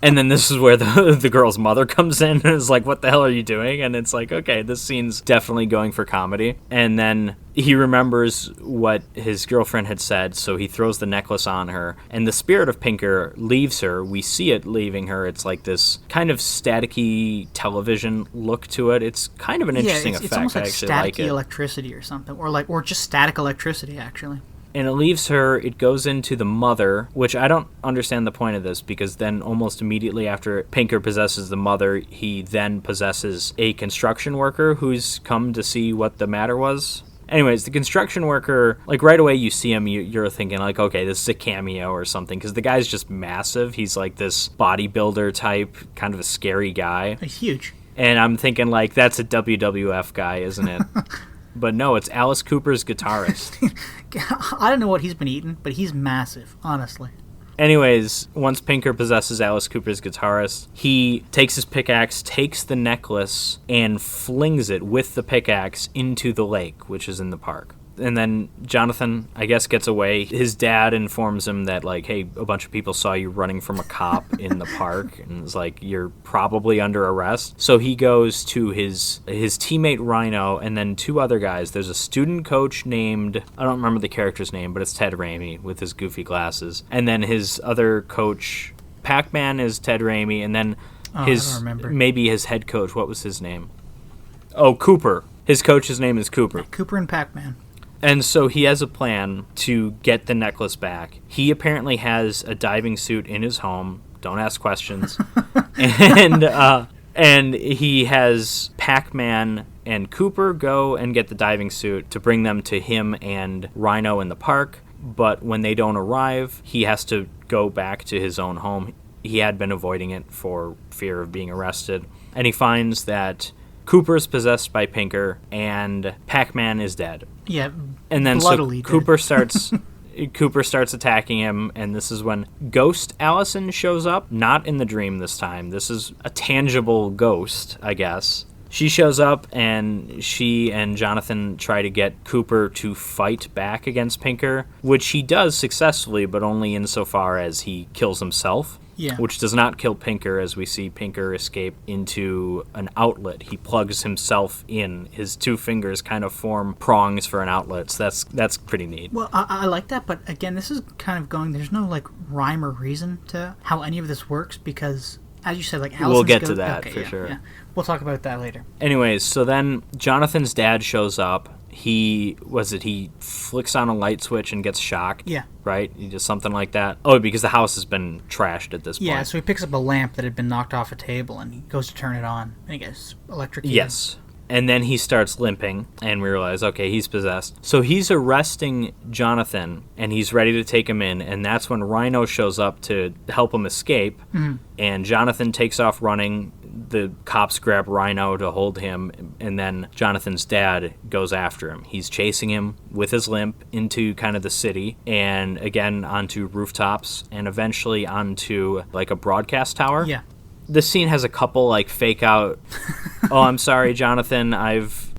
Speaker 1: And then this is where the girl's mother comes in and is like, "What the hell are you doing?" And it's like, okay, this scene's definitely going for comedy. And then he remembers what his girlfriend had said, so he throws the necklace on her. And the spirit of Pinker leaves her. We see it leaving her. It's like this kind of staticky television look to it. It's kind of an interesting effect.
Speaker 2: It's almost like
Speaker 1: staticky
Speaker 2: electricity or something, or just static electricity, actually.
Speaker 1: And it leaves her, it goes into the mother, which I don't understand the point of this, because then almost immediately after Pinker possesses the mother, he then possesses a construction worker who's come to see what the matter was. Anyways, the construction worker, like right away you see him, you're thinking like, okay, this is a cameo or something, because the guy's just massive. He's like this bodybuilder type, kind of a scary guy.
Speaker 2: He's huge.
Speaker 1: And I'm thinking like, that's a WWF guy, isn't it? But no, it's Alice Cooper's guitarist.
Speaker 2: I don't know what he's been eating, but he's massive, honestly.
Speaker 1: Anyways, once Pinker possesses Alice Cooper's guitarist, he takes his pickaxe, takes the necklace, and flings it with the pickaxe into the lake, which is in the park. And then Jonathan, I guess, gets away. His dad informs him that, like, hey, a bunch of people saw you running from a cop in the park, and it's like, you're probably under arrest. So he goes to his teammate Rhino, and then 2 other guys. There's a student coach named, I don't remember the character's name, but it's Ted Raimi with his goofy glasses. And then his other coach, Pac-Man, is Ted Raimi, and then maybe his head coach, what was his name? Oh, Cooper. His coach's name is Cooper.
Speaker 2: Cooper and Pac-Man.
Speaker 1: And so he has a plan to get the necklace back. He apparently has a diving suit in his home. Don't ask questions. And he has Pac-Man and Cooper go and get the diving suit to bring them to him and Rhino in the park. But when they don't arrive, he has to go back to his own home. He had been avoiding it for fear of being arrested. And he finds that Cooper's possessed by Pinker, and Pac-Man is dead.
Speaker 2: Yeah,
Speaker 1: and then
Speaker 2: bloodily
Speaker 1: so Cooper starts attacking him, and this is when Ghost Allison shows up. Not in the dream this time. This is a tangible ghost, I guess. She shows up, and she and Jonathan try to get Cooper to fight back against Pinker, which he does successfully, but only insofar as he kills himself.
Speaker 2: Yeah.
Speaker 1: Which does not kill Pinker, as we see Pinker escape into an outlet. He plugs himself in. His 2 fingers kind of form prongs for an outlet, so that's pretty neat.
Speaker 2: Well, I like that, but again, this is kind of going, there's no, like, rhyme or reason to how any of this works, because, as you said, like, Allison's
Speaker 1: we'll get to that, for sure.
Speaker 2: Yeah. We'll talk about that later.
Speaker 1: Anyways, so then Jonathan's dad shows up, he flicks on a light switch and gets shocked.
Speaker 2: Yeah.
Speaker 1: Right? He does something like that. Oh, because the house has been trashed at this point.
Speaker 2: Yeah, so he picks up a lamp that had been knocked off a table, and he goes to turn it on, and he gets electrocuted.
Speaker 1: Yes. And then he starts limping, and we realize, okay, he's possessed. So he's arresting Jonathan, and he's ready to take him in, and that's when Rhino shows up to help him escape. Mm-hmm. And Jonathan takes off running. The cops grab Rhino to hold him, and then Jonathan's dad goes after him. He's chasing him with his limp into kind of the city, and again onto rooftops, and eventually onto like a broadcast tower.
Speaker 2: Yeah.
Speaker 1: This scene has a couple like fake out, oh, I'm sorry, Jonathan,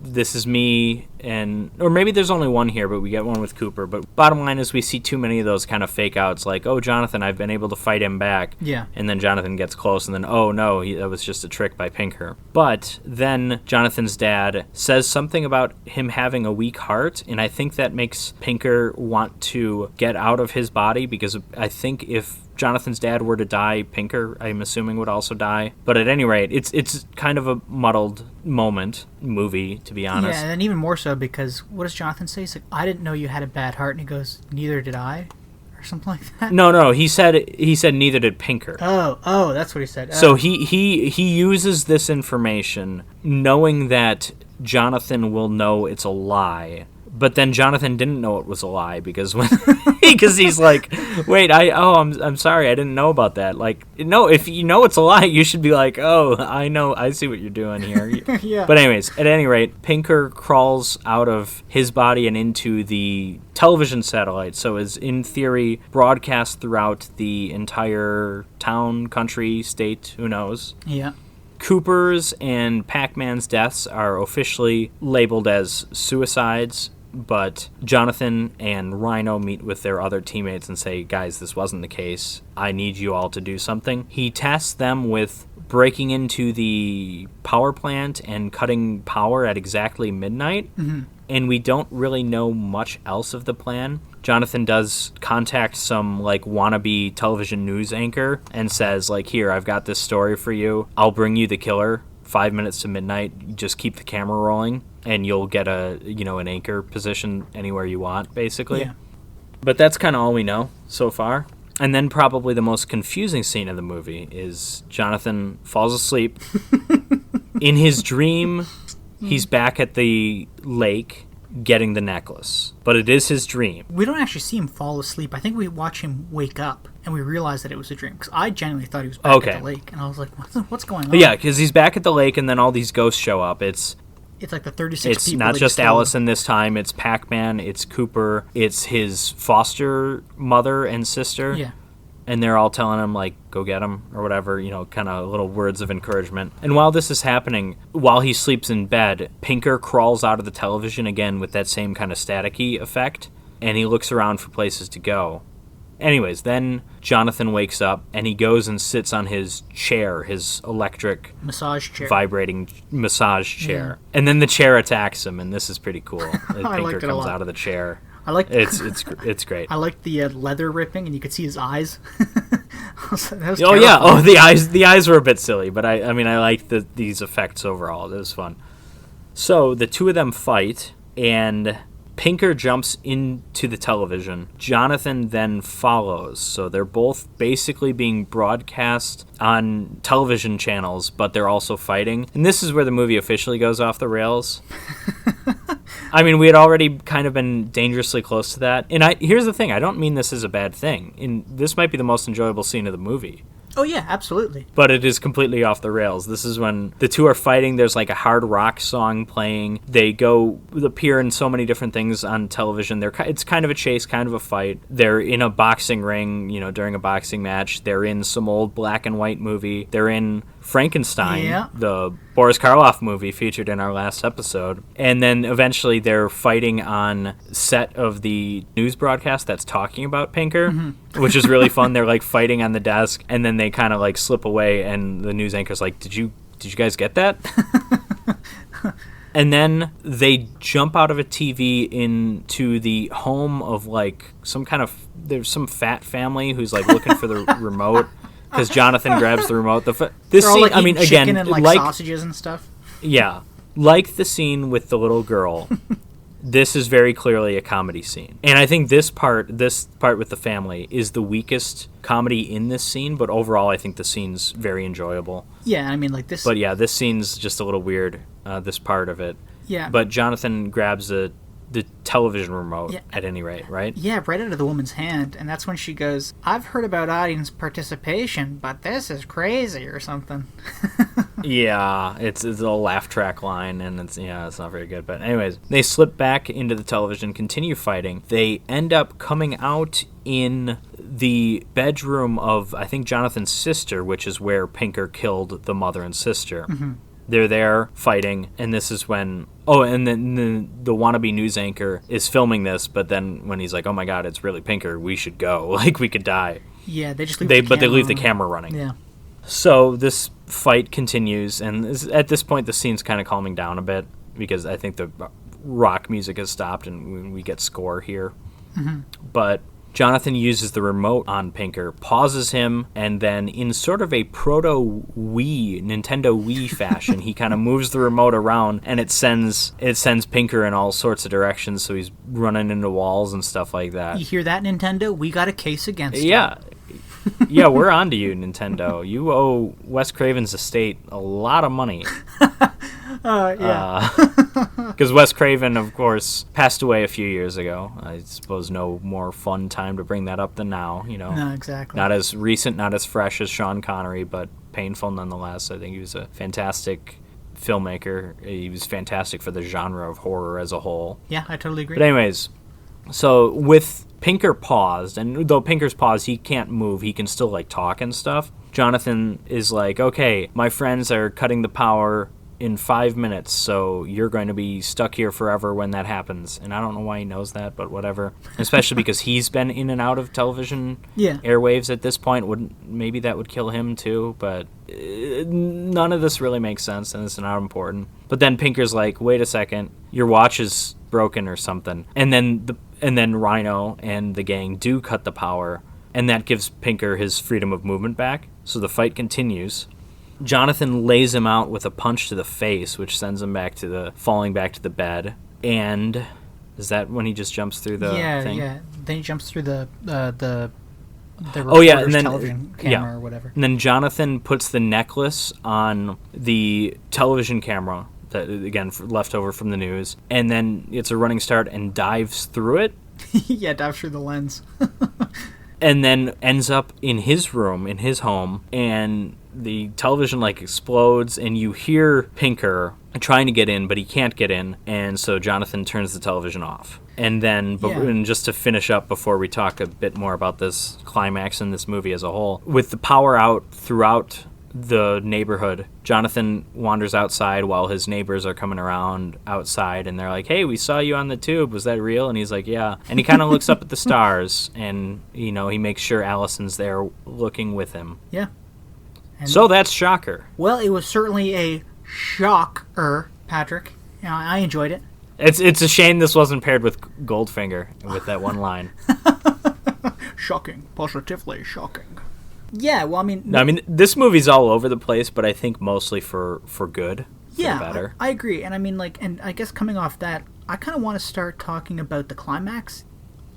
Speaker 1: this is me, or maybe there's only one here, but we get one with Cooper. But bottom line is we see too many of those kind of fake outs, like, oh, Jonathan, I've been able to fight him back.
Speaker 2: Yeah.
Speaker 1: And then Jonathan gets close, and then, oh, no, that was just a trick by Pinker. But then Jonathan's dad says something about him having a weak heart, and I think that makes Pinker want to get out of his body, because I think if Jonathan's dad were to die, Pinker, I'm assuming, would also die. But at any rate, it's kind of a muddled movie, to be honest.
Speaker 2: Yeah, and even more so because what does Jonathan say? He's like, I didn't know you had a bad heart, and he goes, neither did I, or something like that.
Speaker 1: No, he said neither did Pinker.
Speaker 2: Oh, that's what he said.
Speaker 1: So he uses this information knowing that Jonathan will know it's a lie. But then Jonathan didn't know it was a lie because he's like, wait, I'm sorry, I didn't know about that. Like, no, if you know it's a lie, you should be like, oh, I know, I see what you're doing here.
Speaker 2: Yeah.
Speaker 1: But anyways, at any rate, Pinker crawls out of his body and into the television satellite, so is in theory broadcast throughout the entire town, country, state, who knows.
Speaker 2: Yeah.
Speaker 1: Cooper's and Pac-Man's deaths are officially labeled as suicides, but Jonathan and Rhino meet with their other teammates and say, guys, this wasn't the case. I need you all to do something. He tasks them with breaking into the power plant and cutting power at exactly midnight, and we don't really know much else of the plan. Jonathan does contact some like wannabe television news anchor and says, like, here, I've got this story for you. I'll bring you the killer 5 minutes to midnight. Just keep the camera rolling and you'll get an anchor position anywhere you want, basically.
Speaker 2: Yeah.
Speaker 1: But that's kind of all we know so far. And then probably the most confusing scene of the movie is Jonathan falls asleep. In his dream, he's back at the lake getting the necklace. But it is his dream.
Speaker 2: We don't actually see him fall asleep. I think we watch him wake up and we realize that it was a dream. Because I genuinely thought he was back at the lake. And I was like, what's going on?
Speaker 1: Yeah, because he's back at the lake and then all these ghosts show up. It's
Speaker 2: like the 36
Speaker 1: it's
Speaker 2: people.
Speaker 1: It's not just Allison this time. It's Pac-Man. It's Cooper. It's his foster mother and sister.
Speaker 2: Yeah.
Speaker 1: And they're all telling him, like, go get him or whatever, kind of little words of encouragement. And while this is happening, while he sleeps in bed, Pinker crawls out of the television again with that same kind of staticky effect, and he looks around for places to go. Anyways, then Jonathan wakes up, and he goes and sits on his chair, his electric
Speaker 2: massage chair,
Speaker 1: vibrating massage chair. Yeah. And then the chair attacks him, and this is pretty cool. Pinker comes out of the chair.
Speaker 2: I like
Speaker 1: it's great.
Speaker 2: I like the leather ripping, and you could see his eyes.
Speaker 1: That was terrifying. Yeah. Oh, the eyes were a bit silly, but I liked these effects overall. It was fun. So the two of them fight, and Pinker jumps into the television. Jonathan then follows. So they're both basically being broadcast on television channels, but they're also fighting. And this is where the movie officially goes off the rails. I mean, we had already kind of been dangerously close to that. And here's the thing. I don't mean this is a bad thing. This might be the most enjoyable scene of the movie.
Speaker 2: Oh, yeah, absolutely.
Speaker 1: But it is completely off the rails. This is when the two are fighting. There's like a hard rock song playing. They appear in so many different things on television. It's kind of a chase, kind of a fight. They're in a boxing ring, during a boxing match. They're in some old black and white movie. They're in Frankenstein, the Boris Karloff movie featured in our last episode. And then eventually they're fighting on set of the news broadcast that's talking about Pinker, which is really fun. They're like fighting on the desk, and then they kind of like slip away, and the news anchor's like, did you guys get that? And then they jump out of a TV into the home of like there's some fat family who's like looking for the remote. Because Jonathan grabs the remote. This
Speaker 2: scene,
Speaker 1: like, I mean, again,
Speaker 2: and like sausages and stuff.
Speaker 1: Yeah, like the scene with the little girl. This is very clearly a comedy scene. And I think this part with the family is the weakest comedy in this scene, but overall I think the scene's very enjoyable.
Speaker 2: Yeah, I mean, like this...
Speaker 1: But yeah, this scene's just a little weird, this part of it.
Speaker 2: Yeah.
Speaker 1: But Jonathan grabs the television remote at any rate, right?
Speaker 2: Yeah, right out of the woman's hand, and that's when she goes, "I've heard about audience participation, but this is crazy," or something.
Speaker 1: Yeah, it's a laugh track line, and it's not very good. But anyways, they slip back into the television, continue fighting. They end up coming out in the bedroom of, I think, Jonathan's sister, which is where Pinker killed the mother and sister. Mm-hmm. They're there fighting, and this is when... Oh, and then the wannabe news anchor is filming this, but then when he's like, "Oh my God, it's really Pinker, we should go. Like, we could die."
Speaker 2: Yeah, they just leave the camera
Speaker 1: But they leave the camera running.
Speaker 2: Yeah.
Speaker 1: So this fight continues, and at this point the scene's kind of calming down a bit, because I think the rock music has stopped, and we get score here. Mm-hmm. But Jonathan uses the remote on Pinker, pauses him, and then in sort of a Nintendo Wii fashion, he kind of moves the remote around, and it sends Pinker in all sorts of directions, so he's running into walls and stuff like that.
Speaker 2: You hear that, Nintendo? We got a case against you.
Speaker 1: Yeah. Yeah, we're on to you, Nintendo. You owe Wes Craven's estate a lot of money.
Speaker 2: Yeah.
Speaker 1: Because Wes Craven, of course, passed away a few years ago. I suppose no more fun time to bring that up than now.
Speaker 2: No, exactly.
Speaker 1: Not as recent, not as fresh as Sean Connery, but painful nonetheless. I think he was a fantastic filmmaker. He was fantastic for the genre of horror as a whole.
Speaker 2: Yeah, I totally agree.
Speaker 1: But anyways, so with Pinker paused, and though Pinker's paused, he can't move. He can still, like, talk and stuff. Jonathan is like, "Okay, my friends are cutting the power in 5 minutes, so you're going to be stuck here forever when that happens." And I don't know why he knows that, but whatever. Especially because he's been in and out of television airwaves at this point. Maybe that would kill him too, but none of this really makes sense, and it's not important. But then Pinker's like, "Wait a second, your watch is broken or something." And then Rhino and the gang do cut the power, and that gives Pinker his freedom of movement back. So the fight continues. Jonathan lays him out with a punch to the face, which sends him falling back to the bed. And is that when he just jumps through the thing? Yeah.
Speaker 2: Then he jumps through the
Speaker 1: and then
Speaker 2: television camera or whatever.
Speaker 1: And then Jonathan puts the necklace on the television camera that, again, left over from the news, and then it's a running start and dives through it.
Speaker 2: Yeah, dives through the lens.
Speaker 1: And then ends up in his room, in his home, and the television, like, explodes, and you hear Pinker trying to get in, but he can't get in, and so Jonathan turns the television off. And then, and just to finish up before we talk a bit more about this climax in this movie as a whole, with the power out throughout the neighborhood, Jonathan wanders outside while his neighbors are coming around outside, and they're like, "Hey, we saw you on the tube. Was that real?" And he's like, "Yeah." And he kind of looks up at the stars, and he makes sure Allison's there looking with him.
Speaker 2: Yeah. And
Speaker 1: so that's Shocker.
Speaker 2: Well, it was certainly a shocker, Patrick. I enjoyed it.
Speaker 1: It's a shame this wasn't paired with Goldfinger with that one line.
Speaker 2: Shocking. Positively shocking. Yeah, well, I mean...
Speaker 1: No, I mean, this movie's all over the place, but I think mostly for good.
Speaker 2: Yeah,
Speaker 1: better.
Speaker 2: I agree. And I mean, like, and I guess coming off that, I kind of want to start talking about the climax.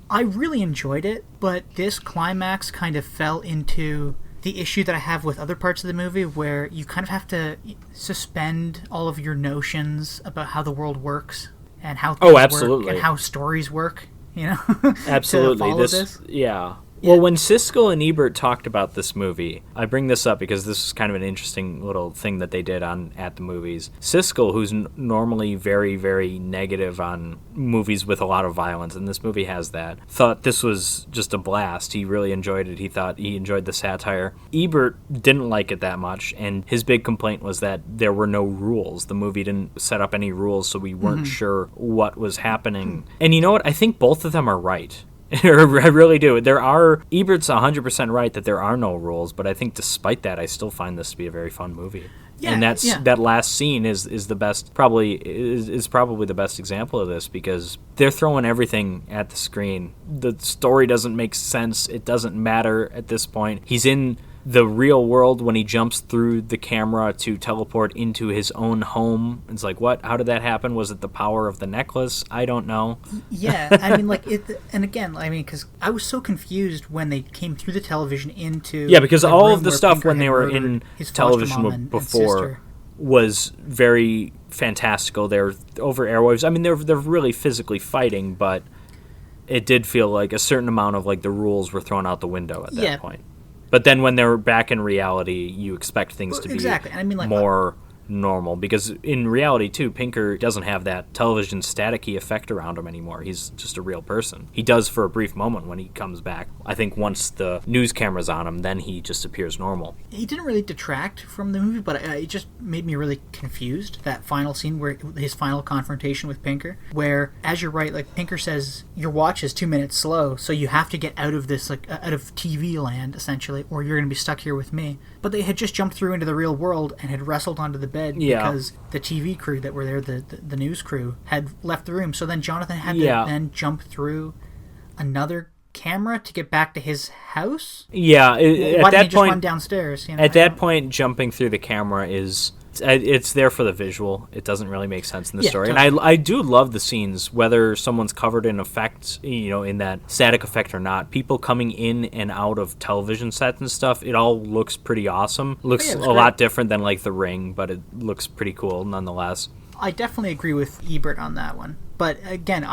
Speaker 2: I really enjoyed it, but this climax kind of fell into the issue that I have with other parts of the movie, where you kind of have to suspend all of your notions about how the world works and how things work and how stories work,
Speaker 1: Absolutely.
Speaker 2: to follow this.
Speaker 1: Yeah. Well, when Siskel and Ebert talked about this movie, I bring this up because this is kind of an interesting little thing that they did at the movies. Siskel, who's normally very, very negative on movies with a lot of violence, and this movie has that, thought this was just a blast. He really enjoyed it. He thought he enjoyed the satire. Ebert didn't like it that much, and his big complaint was that there were no rules. The movie didn't set up any rules, so we weren't sure what was happening. And you know what? I think both of them are right. I really do. Ebert's 100% right that there are no rules, but I think despite that, I still find this to be a very fun movie. Yeah, and that last scene is the best, probably the best example of this, because they're throwing everything at the screen. The story doesn't make sense. It doesn't matter at this point. He's in the real world when he jumps through the camera to teleport into his own home. It's like, what? How did that happen? Was it the power of the necklace? I don't know.
Speaker 2: Yeah, I mean, like, and again, I mean, because I was so confused when they came through the television into...
Speaker 1: Yeah, because all
Speaker 2: room
Speaker 1: of the
Speaker 2: where
Speaker 1: stuff
Speaker 2: Pinker
Speaker 1: when they
Speaker 2: had
Speaker 1: were
Speaker 2: murdered
Speaker 1: in
Speaker 2: his foster
Speaker 1: television
Speaker 2: mom and
Speaker 1: before
Speaker 2: sister.
Speaker 1: was very fantastical. They're over airwaves. I mean, they're really physically fighting, but it did feel like a certain amount of, like, the rules were thrown out the window at that point. But then when they're back in reality, you expect things to be
Speaker 2: I mean, like,
Speaker 1: more normal. Because in reality, too, Pinker doesn't have that television staticky effect around him anymore. He's just a real person. He does for a brief moment when he comes back. I think once the news camera's on him, then he just appears normal.
Speaker 2: He didn't really detract from the movie, but it just made me really confused, that final scene, where his final confrontation with Pinker, where, as you're right, like, Pinker says, your watch is 2 minutes slow, so you have to get out of this, like, out of TV land, essentially, or you're going to be stuck here with me. But they had just jumped through into the real world and had wrestled onto the bed because the TV crew that were there, the news crew, had left the room. So then Jonathan had to then jump through another camera to get back to his house?
Speaker 1: Yeah,
Speaker 2: Why
Speaker 1: at
Speaker 2: didn't
Speaker 1: that
Speaker 2: he just
Speaker 1: point,
Speaker 2: run downstairs? You know,
Speaker 1: at that point, jumping through the camera is... It's there for the visual. It doesn't really make sense in the story.
Speaker 2: Totally.
Speaker 1: And I do love the scenes, whether someone's covered in effect, in that static effect or not. People coming in and out of television sets and stuff, it all looks pretty awesome. Looks a lot different than, like, The Ring, but it looks pretty cool nonetheless.
Speaker 2: I definitely agree with Ebert on that one. But again,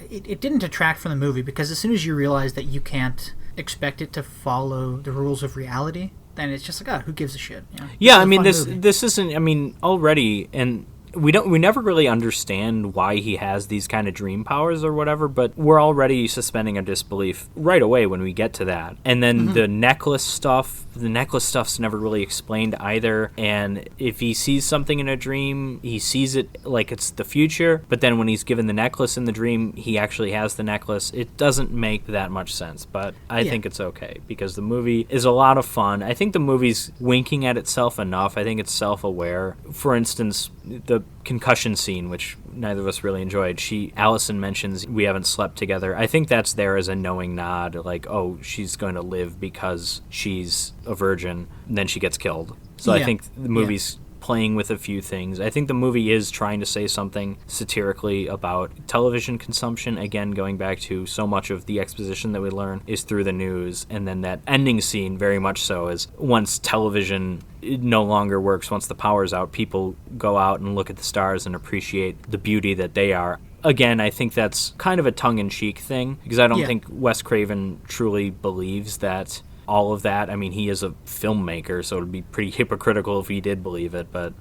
Speaker 2: it didn't detract from the movie, because as soon as you realize that you can't expect it to follow the rules of reality, then it's just like, who gives a shit? You know?
Speaker 1: Yeah, I mean, this isn't, I mean, already, and we never really understand why he has these kind of dream powers or whatever, but we're already suspending our disbelief right away when we get to that. And then the necklace stuff's never really explained either. And if he sees something in a dream, he sees it like it's the future, but then when he's given the necklace in the dream, he actually has the necklace. It doesn't make that much sense, but I think it's okay, because the movie is a lot of fun. I think the movie's winking at itself enough. I think it's self-aware. For instance, the concussion scene, which neither of us really enjoyed, Allison mentions we haven't slept together. I think that's there as a knowing nod, like, oh, she's going to live because she's a virgin, and then she gets killed. So I think the movie's playing with a few things. I think the movie is trying to say something satirically about television consumption. Again, going back to so much of the exposition that we learn is through the news, and then that ending scene very much so is once television no longer works, once the power's out, people go out and look at the stars and appreciate the beauty that they are. Again, I think that's kind of a tongue-in-cheek thing, because I don't think Wes Craven truly believes that all of that. I mean, he is a filmmaker, so it would be pretty hypocritical if he did believe it, but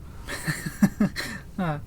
Speaker 1: I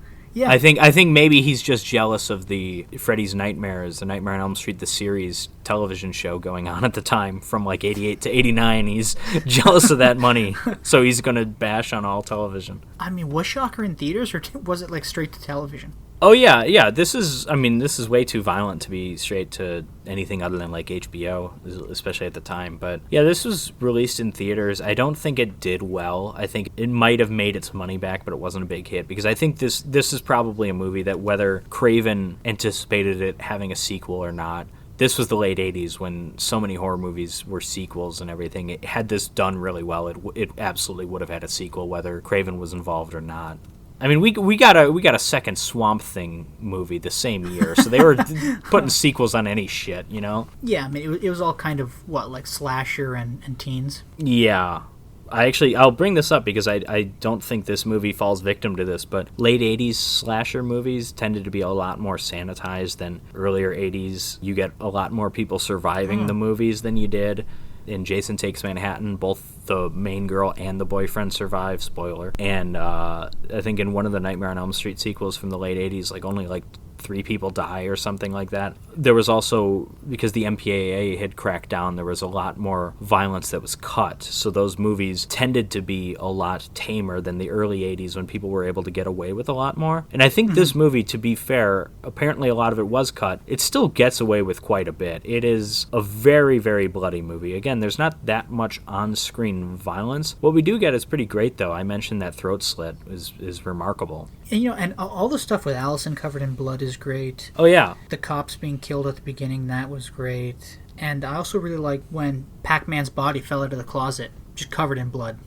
Speaker 1: think maybe he's just jealous of the Freddy's Nightmares, the Nightmare on Elm Street, the series television show going on at the time from like 88 to 89. He's jealous of that money, so he's going to bash on all television.
Speaker 2: I mean, was Shocker in theaters, or was it like straight to television?
Speaker 1: Oh, yeah. This is way too violent to be straight to anything other than, like, HBO, especially at the time. But, yeah, this was released in theaters. I don't think it did well. I think it might have made its money back, but it wasn't a big hit. Because I think this is probably a movie that, whether Craven anticipated it having a sequel or not, this was the late 80s when so many horror movies were sequels and everything. It had this done really well, it absolutely would have had a sequel, whether Craven was involved or not. I mean, we got a second Swamp Thing movie the same year, so they were putting sequels on any shit, you know?
Speaker 2: Yeah, I mean, it was all kind of, like slasher and teens?
Speaker 1: Yeah. I'll bring this up because I don't think this movie falls victim to this, but late 80s slasher movies tended to be a lot more sanitized than earlier 80s. You get a lot more people surviving the movies than you did. In Jason Takes Manhattan, both the main girl and the boyfriend survive, spoiler. And I think in one of the Nightmare on Elm Street sequels from the late 80s, like only like 3 people die or something like that. There was also, because the MPAA had cracked down, there was a lot more violence that was cut. So those movies tended to be a lot tamer than the early 80s when people were able to get away with a lot more. And I think this movie, to be fair, apparently a lot of it was cut. It still gets away with quite a bit. It is a very, very bloody movie. Again, there's not that much on-screen violence. What we do get is pretty great, though. I mentioned that throat slit is remarkable.
Speaker 2: And, and all the stuff with Allison covered in blood is great.
Speaker 1: Oh, yeah.
Speaker 2: The cops being killed at the beginning, that was great. And I also really like when Pac-Man's body fell out of the closet. just covered in blood.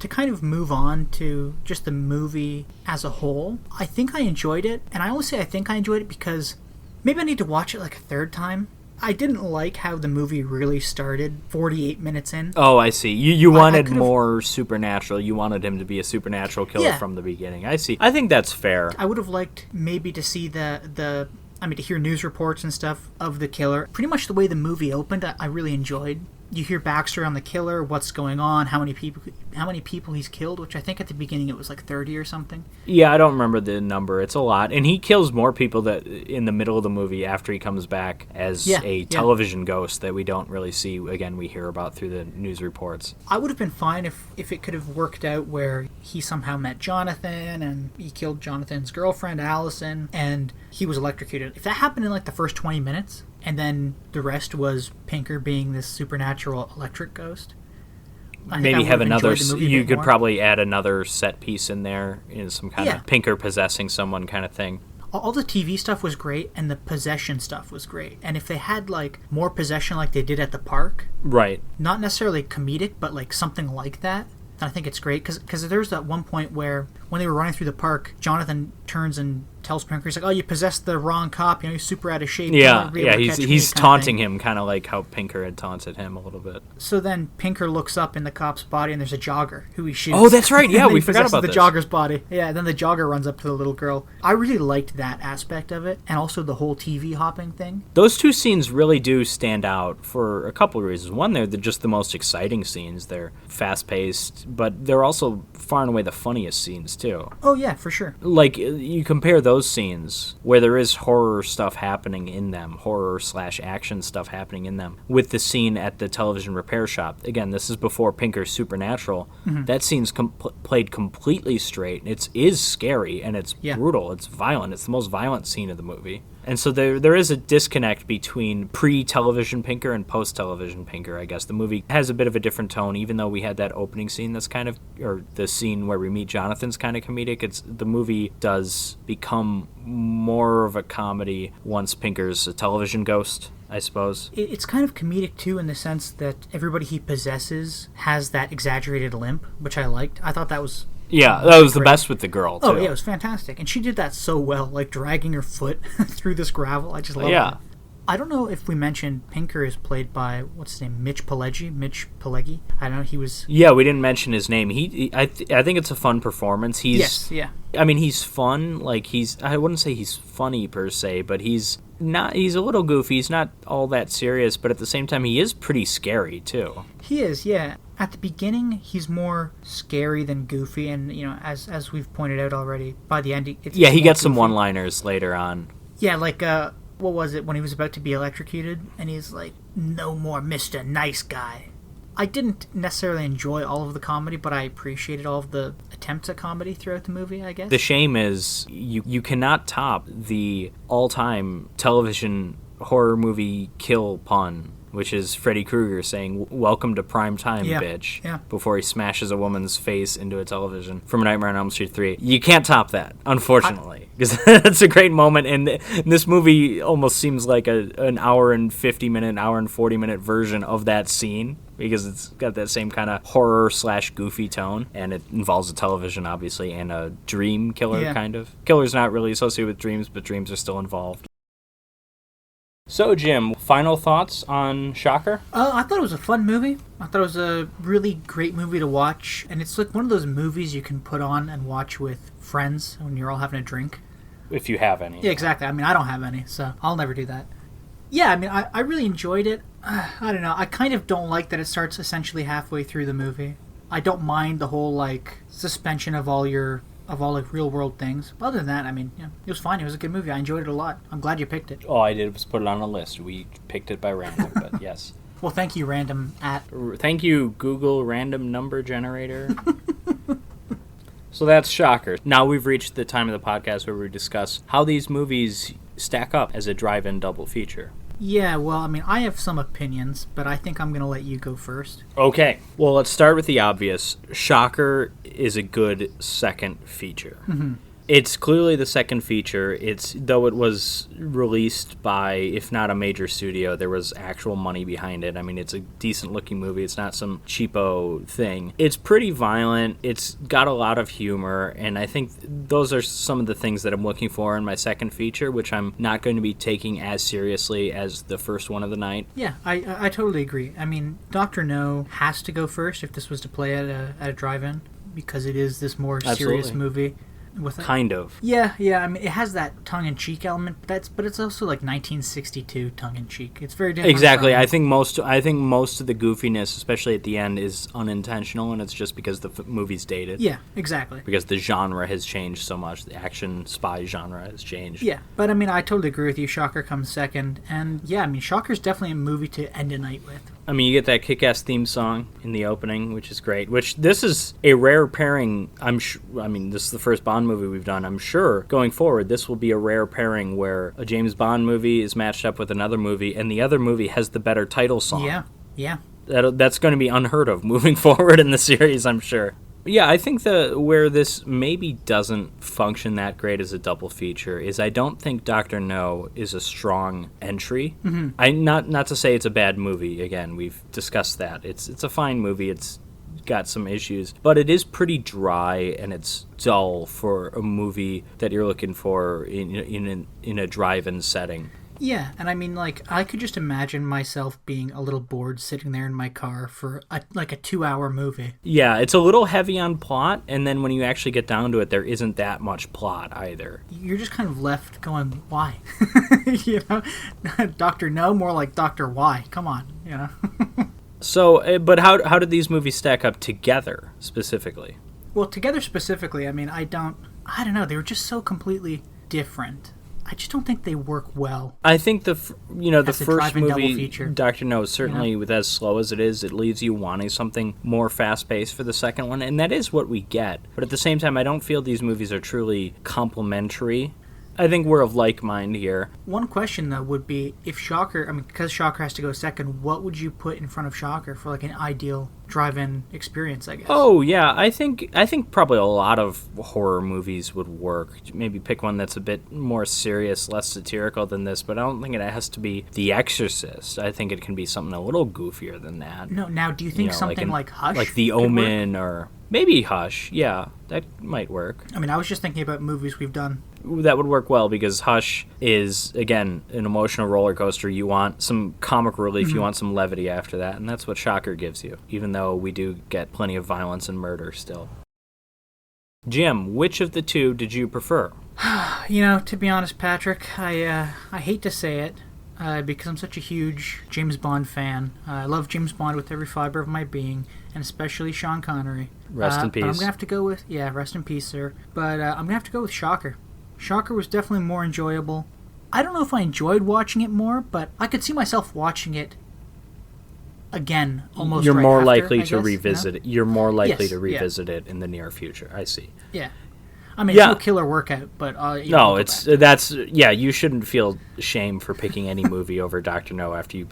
Speaker 2: To kind of move on to just the movie as a whole, I think I enjoyed it. And I only say I think I enjoyed it because maybe I need to watch it like a third time. I didn't like how the movie really started 48 minutes in.
Speaker 1: Oh, I see. You wanted more supernatural. You wanted him to be a supernatural killer from the beginning. I see. I think that's fair.
Speaker 2: I would have liked maybe to see to hear news reports and stuff of the killer. Pretty much the way the movie opened, I really enjoyed. You hear backstory on the killer, what's going on, how many people he's killed, which I think at the beginning it was like 30 or something.
Speaker 1: Yeah, I don't remember the number. It's a lot. And he kills more people that in the middle of the movie after he comes back as a television ghost that we don't really see. Again, we hear about through the news reports.
Speaker 2: I would have been fine if it could have worked out where he somehow met Jonathan and he killed Jonathan's girlfriend, Allison, and he was electrocuted. If that happened in like the first 20 minutes, and then the rest was Pinker being this supernatural electric ghost.
Speaker 1: Maybe have another. You could probably add another set piece in there, some kind of Pinker possessing someone kind of thing.
Speaker 2: All the TV stuff was great, and the possession stuff was great. And if they had like more possession, like they did at the park,
Speaker 1: right?
Speaker 2: Not necessarily comedic, but like something like that. I think it's great because there's that one point where when they were running through the park, Jonathan turns and tells Pinker, he's like, "Oh, you possessed the wrong cop. You're super out of shape."
Speaker 1: Yeah. He's taunting him, kind of like how Pinker had taunted him a little bit.
Speaker 2: So then Pinker looks up in the cop's body, and there's a jogger who he shoots.
Speaker 1: Oh, that's right. Yeah, we forgot about
Speaker 2: the jogger's body. Yeah, then the jogger runs up to the little girl. I really liked that aspect of it, and also the whole TV hopping thing.
Speaker 1: Those two scenes really do stand out for a couple of reasons. One, they're just the most exciting scenes. They're fast-paced, but they're also far and away the funniest scenes too.
Speaker 2: Oh yeah, for sure.
Speaker 1: Like, you compare those scenes where there is horror stuff happening in them, horror/action stuff happening in them, with the scene at the television repair shop. Again, this is before Pinker's Supernatural. Mm-hmm. That scene's played completely straight. It is scary, and it's brutal. It's violent. It's the most violent scene of the movie. And so there is a disconnect between pre-television Pinker and post-television Pinker, I guess. The movie has a bit of a different tone, even though we had that opening scene that's kind of, or the scene where we meet Jonathan's kind of comedic. The movie does become more of a comedy once Pinker's a television ghost, I suppose.
Speaker 2: It's kind of comedic, too, in the sense that everybody he possesses has that exaggerated limp, which I liked. I thought that was...
Speaker 1: Yeah, that was the best with the girl, too.
Speaker 2: Oh, yeah, it was fantastic. And she did that so well, like dragging her foot through this gravel. I just love it. I don't know if we mentioned Pinker is played by, what's his name, Mitch Pileggi. I don't know, he was...
Speaker 1: Yeah, we didn't mention his name. I think it's a fun performance.
Speaker 2: Yes, yeah.
Speaker 1: I mean, he's fun. Like, I wouldn't say he's funny, per se, but he's a little goofy. He's not all that serious, but at the same time, he is pretty scary, too.
Speaker 2: He is, yeah. At the beginning, he's more scary than goofy, and, as we've pointed out already, by the end, it's
Speaker 1: he gets some one-liners later on.
Speaker 2: Yeah, like, what was it, when he was about to be electrocuted, and he's like, "No more Mr. Nice Guy." I didn't necessarily enjoy all of the comedy, but I appreciated all of the attempts at comedy throughout the movie, I guess.
Speaker 1: The shame is, you cannot top the all-time television horror movie kill pun, which is Freddy Krueger saying, "Welcome to prime time, bitch," before he smashes a woman's face into a television from Nightmare on Elm Street 3. You can't top that, unfortunately, because that's a great moment, and this movie almost seems like an hour and 50-minute, an hour and 40-minute version of that scene, because it's got that same kind of horror/goofy tone, and it involves a television, obviously, and a dream killer, kind of. Killer's not really associated with dreams, but dreams are still involved. So, Jim, final thoughts on Shocker?
Speaker 2: I thought it was a fun movie. I thought it was a really great movie to watch, and it's like one of those movies you can put on and watch with friends when you're all having a drink.
Speaker 1: If you have any.
Speaker 2: Yeah, exactly. I mean, I don't have any, so I'll never do that. Yeah, I mean, I really enjoyed it. I don't know. I kind of don't like that it starts essentially halfway through the movie. I don't mind the whole, like, suspension of all like real world things. But other than that, I mean, it was fine. It was a good movie. I enjoyed it a lot. I'm glad you picked it.
Speaker 1: All I did was put it on a list. We picked it by random, but yes.
Speaker 2: Well, thank you,
Speaker 1: Thank you, Google Random Number Generator. So that's Shocker. Now we've reached the time of the podcast where we discuss how these movies stack up as a drive-in double feature.
Speaker 2: Yeah, well, I mean, I have some opinions, but I think I'm going to let you go first.
Speaker 1: Okay. Well, let's start with the obvious. Shocker is a good second feature.
Speaker 2: Mm-hmm.
Speaker 1: It's clearly the second feature. Though it was released by, if not a major studio, there was actual money behind it. I mean, it's a decent-looking movie. It's not some cheapo thing. It's pretty violent. It's got a lot of humor, and I think those are some of the things that I'm looking for in my second feature, which I'm not going to be taking as seriously as the first one of the night.
Speaker 2: Yeah, I totally agree. I mean, Dr. No has to go first if this was to play at a drive-in, because it is this more serious movie.
Speaker 1: Kind of.
Speaker 2: Yeah. I mean, it has that tongue-in-cheek element, but it's also like 1962 tongue-in-cheek. It's very different.
Speaker 1: Exactly. I think most of the goofiness, especially at the end, is unintentional, and it's just because the movie's dated.
Speaker 2: Yeah, exactly.
Speaker 1: Because the genre has changed so much. The action spy genre has changed.
Speaker 2: Yeah, but I mean, I totally agree with you. Shocker comes second, and yeah, I mean, Shocker's definitely a movie to end a night with.
Speaker 1: I mean, you get that kick-ass theme song in the opening, which is great. Which, this is a rare pairing. I mean, this is the first Bond movie we've done. I'm sure, going forward, this will be a rare pairing where a James Bond movie is matched up with another movie, and the other movie has the better title song.
Speaker 2: Yeah.
Speaker 1: That's going to be unheard of moving forward in the series, I'm sure. Yeah, I think where this maybe doesn't function that great as a double feature is I don't think Dr. No is a strong entry. Mm-hmm. Not to say it's a bad movie. Again, we've discussed that. It's a fine movie. It's got some issues, but it is pretty dry and it's dull for a movie that you're looking for in a drive-in setting.
Speaker 2: Yeah, and I mean, like, I could just imagine myself being a little bored sitting there in my car for a 2-hour movie.
Speaker 1: Yeah, it's a little heavy on plot, and then when you actually get down to it, there isn't that much plot either.
Speaker 2: You're just kind of left going, why? You know? Dr. No, more like Dr. Why. Come on, you know?
Speaker 1: So, but how did these movies stack up together, specifically?
Speaker 2: Well, together specifically, I mean, I don't know, they were just so completely different. I just don't think they work well.
Speaker 1: I think the first movie, Dr. No, certainly with as slow as it is, it leaves you wanting something more fast-paced for the second one, and that is what we get. But at the same time, I don't feel these movies are truly complementary. I think we're of like mind here.
Speaker 2: One question, though, would be if Shocker, I mean, because Shocker has to go second, what would you put in front of Shocker for, like, an ideal drive-in experience, I guess?
Speaker 1: Oh, yeah. I think probably a lot of horror movies would work. Maybe pick one that's a bit more serious, less satirical than this, but I don't think it has to be The Exorcist. I think it can be something a little goofier than that.
Speaker 2: No, now, do you think something like Hush?
Speaker 1: Like The Omen or maybe Hush. Yeah, that might work.
Speaker 2: I mean, I was just thinking about movies we've done.
Speaker 1: That would work well because Hush is, again, an emotional roller coaster. You want some comic relief, you want some levity after that, and that's what Shocker gives you, even though we do get plenty of violence and murder still. Jim, which of the two did you prefer?
Speaker 2: You know, to be honest, Patrick, I hate to say it, because I'm such a huge James Bond fan. I love James Bond with every fiber of my being, and especially Sean Connery.
Speaker 1: Rest in peace.
Speaker 2: But I'm going to have to go with, rest in peace, sir. But I'm going to have to go with Shocker. Shocker was definitely more enjoyable. I don't know if I enjoyed watching it more, but I could see myself watching it again almost
Speaker 1: You're
Speaker 2: right
Speaker 1: more
Speaker 2: after,
Speaker 1: likely
Speaker 2: I
Speaker 1: to
Speaker 2: guess,
Speaker 1: revisit
Speaker 2: you know?
Speaker 1: it. You're more likely to revisit it in the near future. I see.
Speaker 2: Yeah. I mean, it's no killer workout, but...
Speaker 1: no, you shouldn't feel shame for picking any movie over Dr. No after you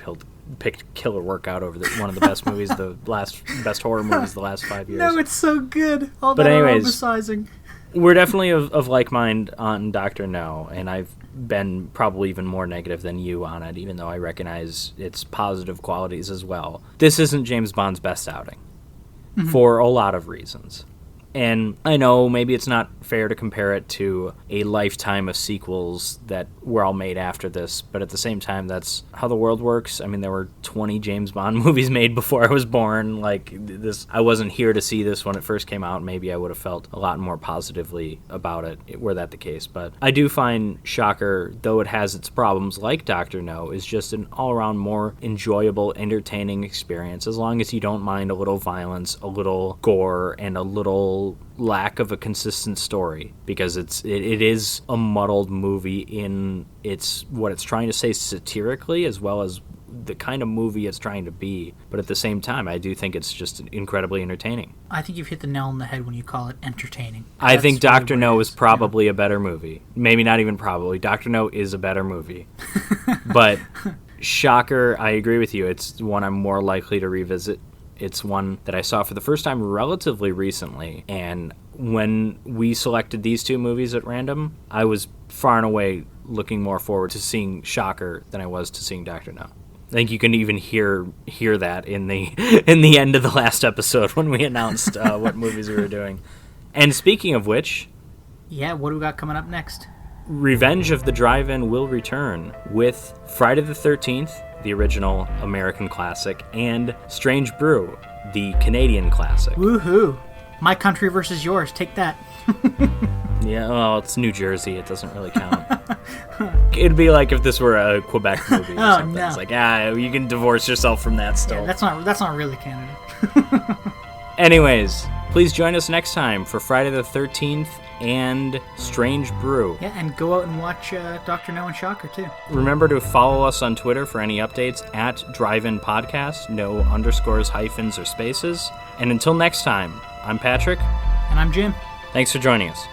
Speaker 1: picked Killer Workout over one of the best movies, best horror movies the last 5 years.
Speaker 2: No, it's so good. All that aromatizing.
Speaker 1: We're definitely of like mind on Dr. No, and I've been probably even more negative than you on it, even though I recognize its positive qualities as well. This isn't James Bond's best outing, for a lot of reasons. And I know maybe it's not fair to compare it to a lifetime of sequels that were all made after this, but at the same time, that's how the world works. I mean, there were 20 James Bond movies made before I was born. Like, this, I wasn't here to see this when it first came out. Maybe I would have felt a lot more positively about it were that the case. But I do find Shocker, though it has its problems like Dr. No, is just an all-around more enjoyable, entertaining experience, as long as you don't mind a little violence, a little gore, and a little lack of a consistent story, because it is a muddled movie in what it's trying to say satirically as well as the kind of movie it's trying to be. But at the same time, I do think it's just incredibly entertaining.
Speaker 2: I think you've hit the nail on the head when you call it entertaining.
Speaker 1: I think Dr. No is probably a better movie. Maybe not even probably. Dr. No is a better movie. But Shocker, I agree with you. It's one I'm more likely to revisit. It's one that I saw for the first time relatively recently, and when we selected these two movies at random, I was far and away looking more forward to seeing Shocker than I was to seeing Dr. No. I think you can even hear that in the end of the last episode when we announced what movies we were doing. And speaking of which...
Speaker 2: Yeah, what do we got coming up next?
Speaker 1: Revenge of the Drive-In will return with Friday the 13th, the original American classic, and Strange Brew, the Canadian classic.
Speaker 2: Woohoo! My country versus yours. Take that.
Speaker 1: Yeah, well, it's New Jersey. It doesn't really count. It'd be like if this were a Quebec movie or something. No. It's like, you can divorce yourself from that still.
Speaker 2: Yeah, that's not really Canada.
Speaker 1: Anyways, please join us next time for Friday the 13th and Strange Brew.
Speaker 2: Yeah, and go out and watch Dr. No and Shocker, too.
Speaker 1: Remember to follow us on Twitter for any updates at Drive-In Podcast, no underscores, hyphens, or spaces. And until next time, I'm Patrick.
Speaker 2: And I'm Jim.
Speaker 1: Thanks for joining us.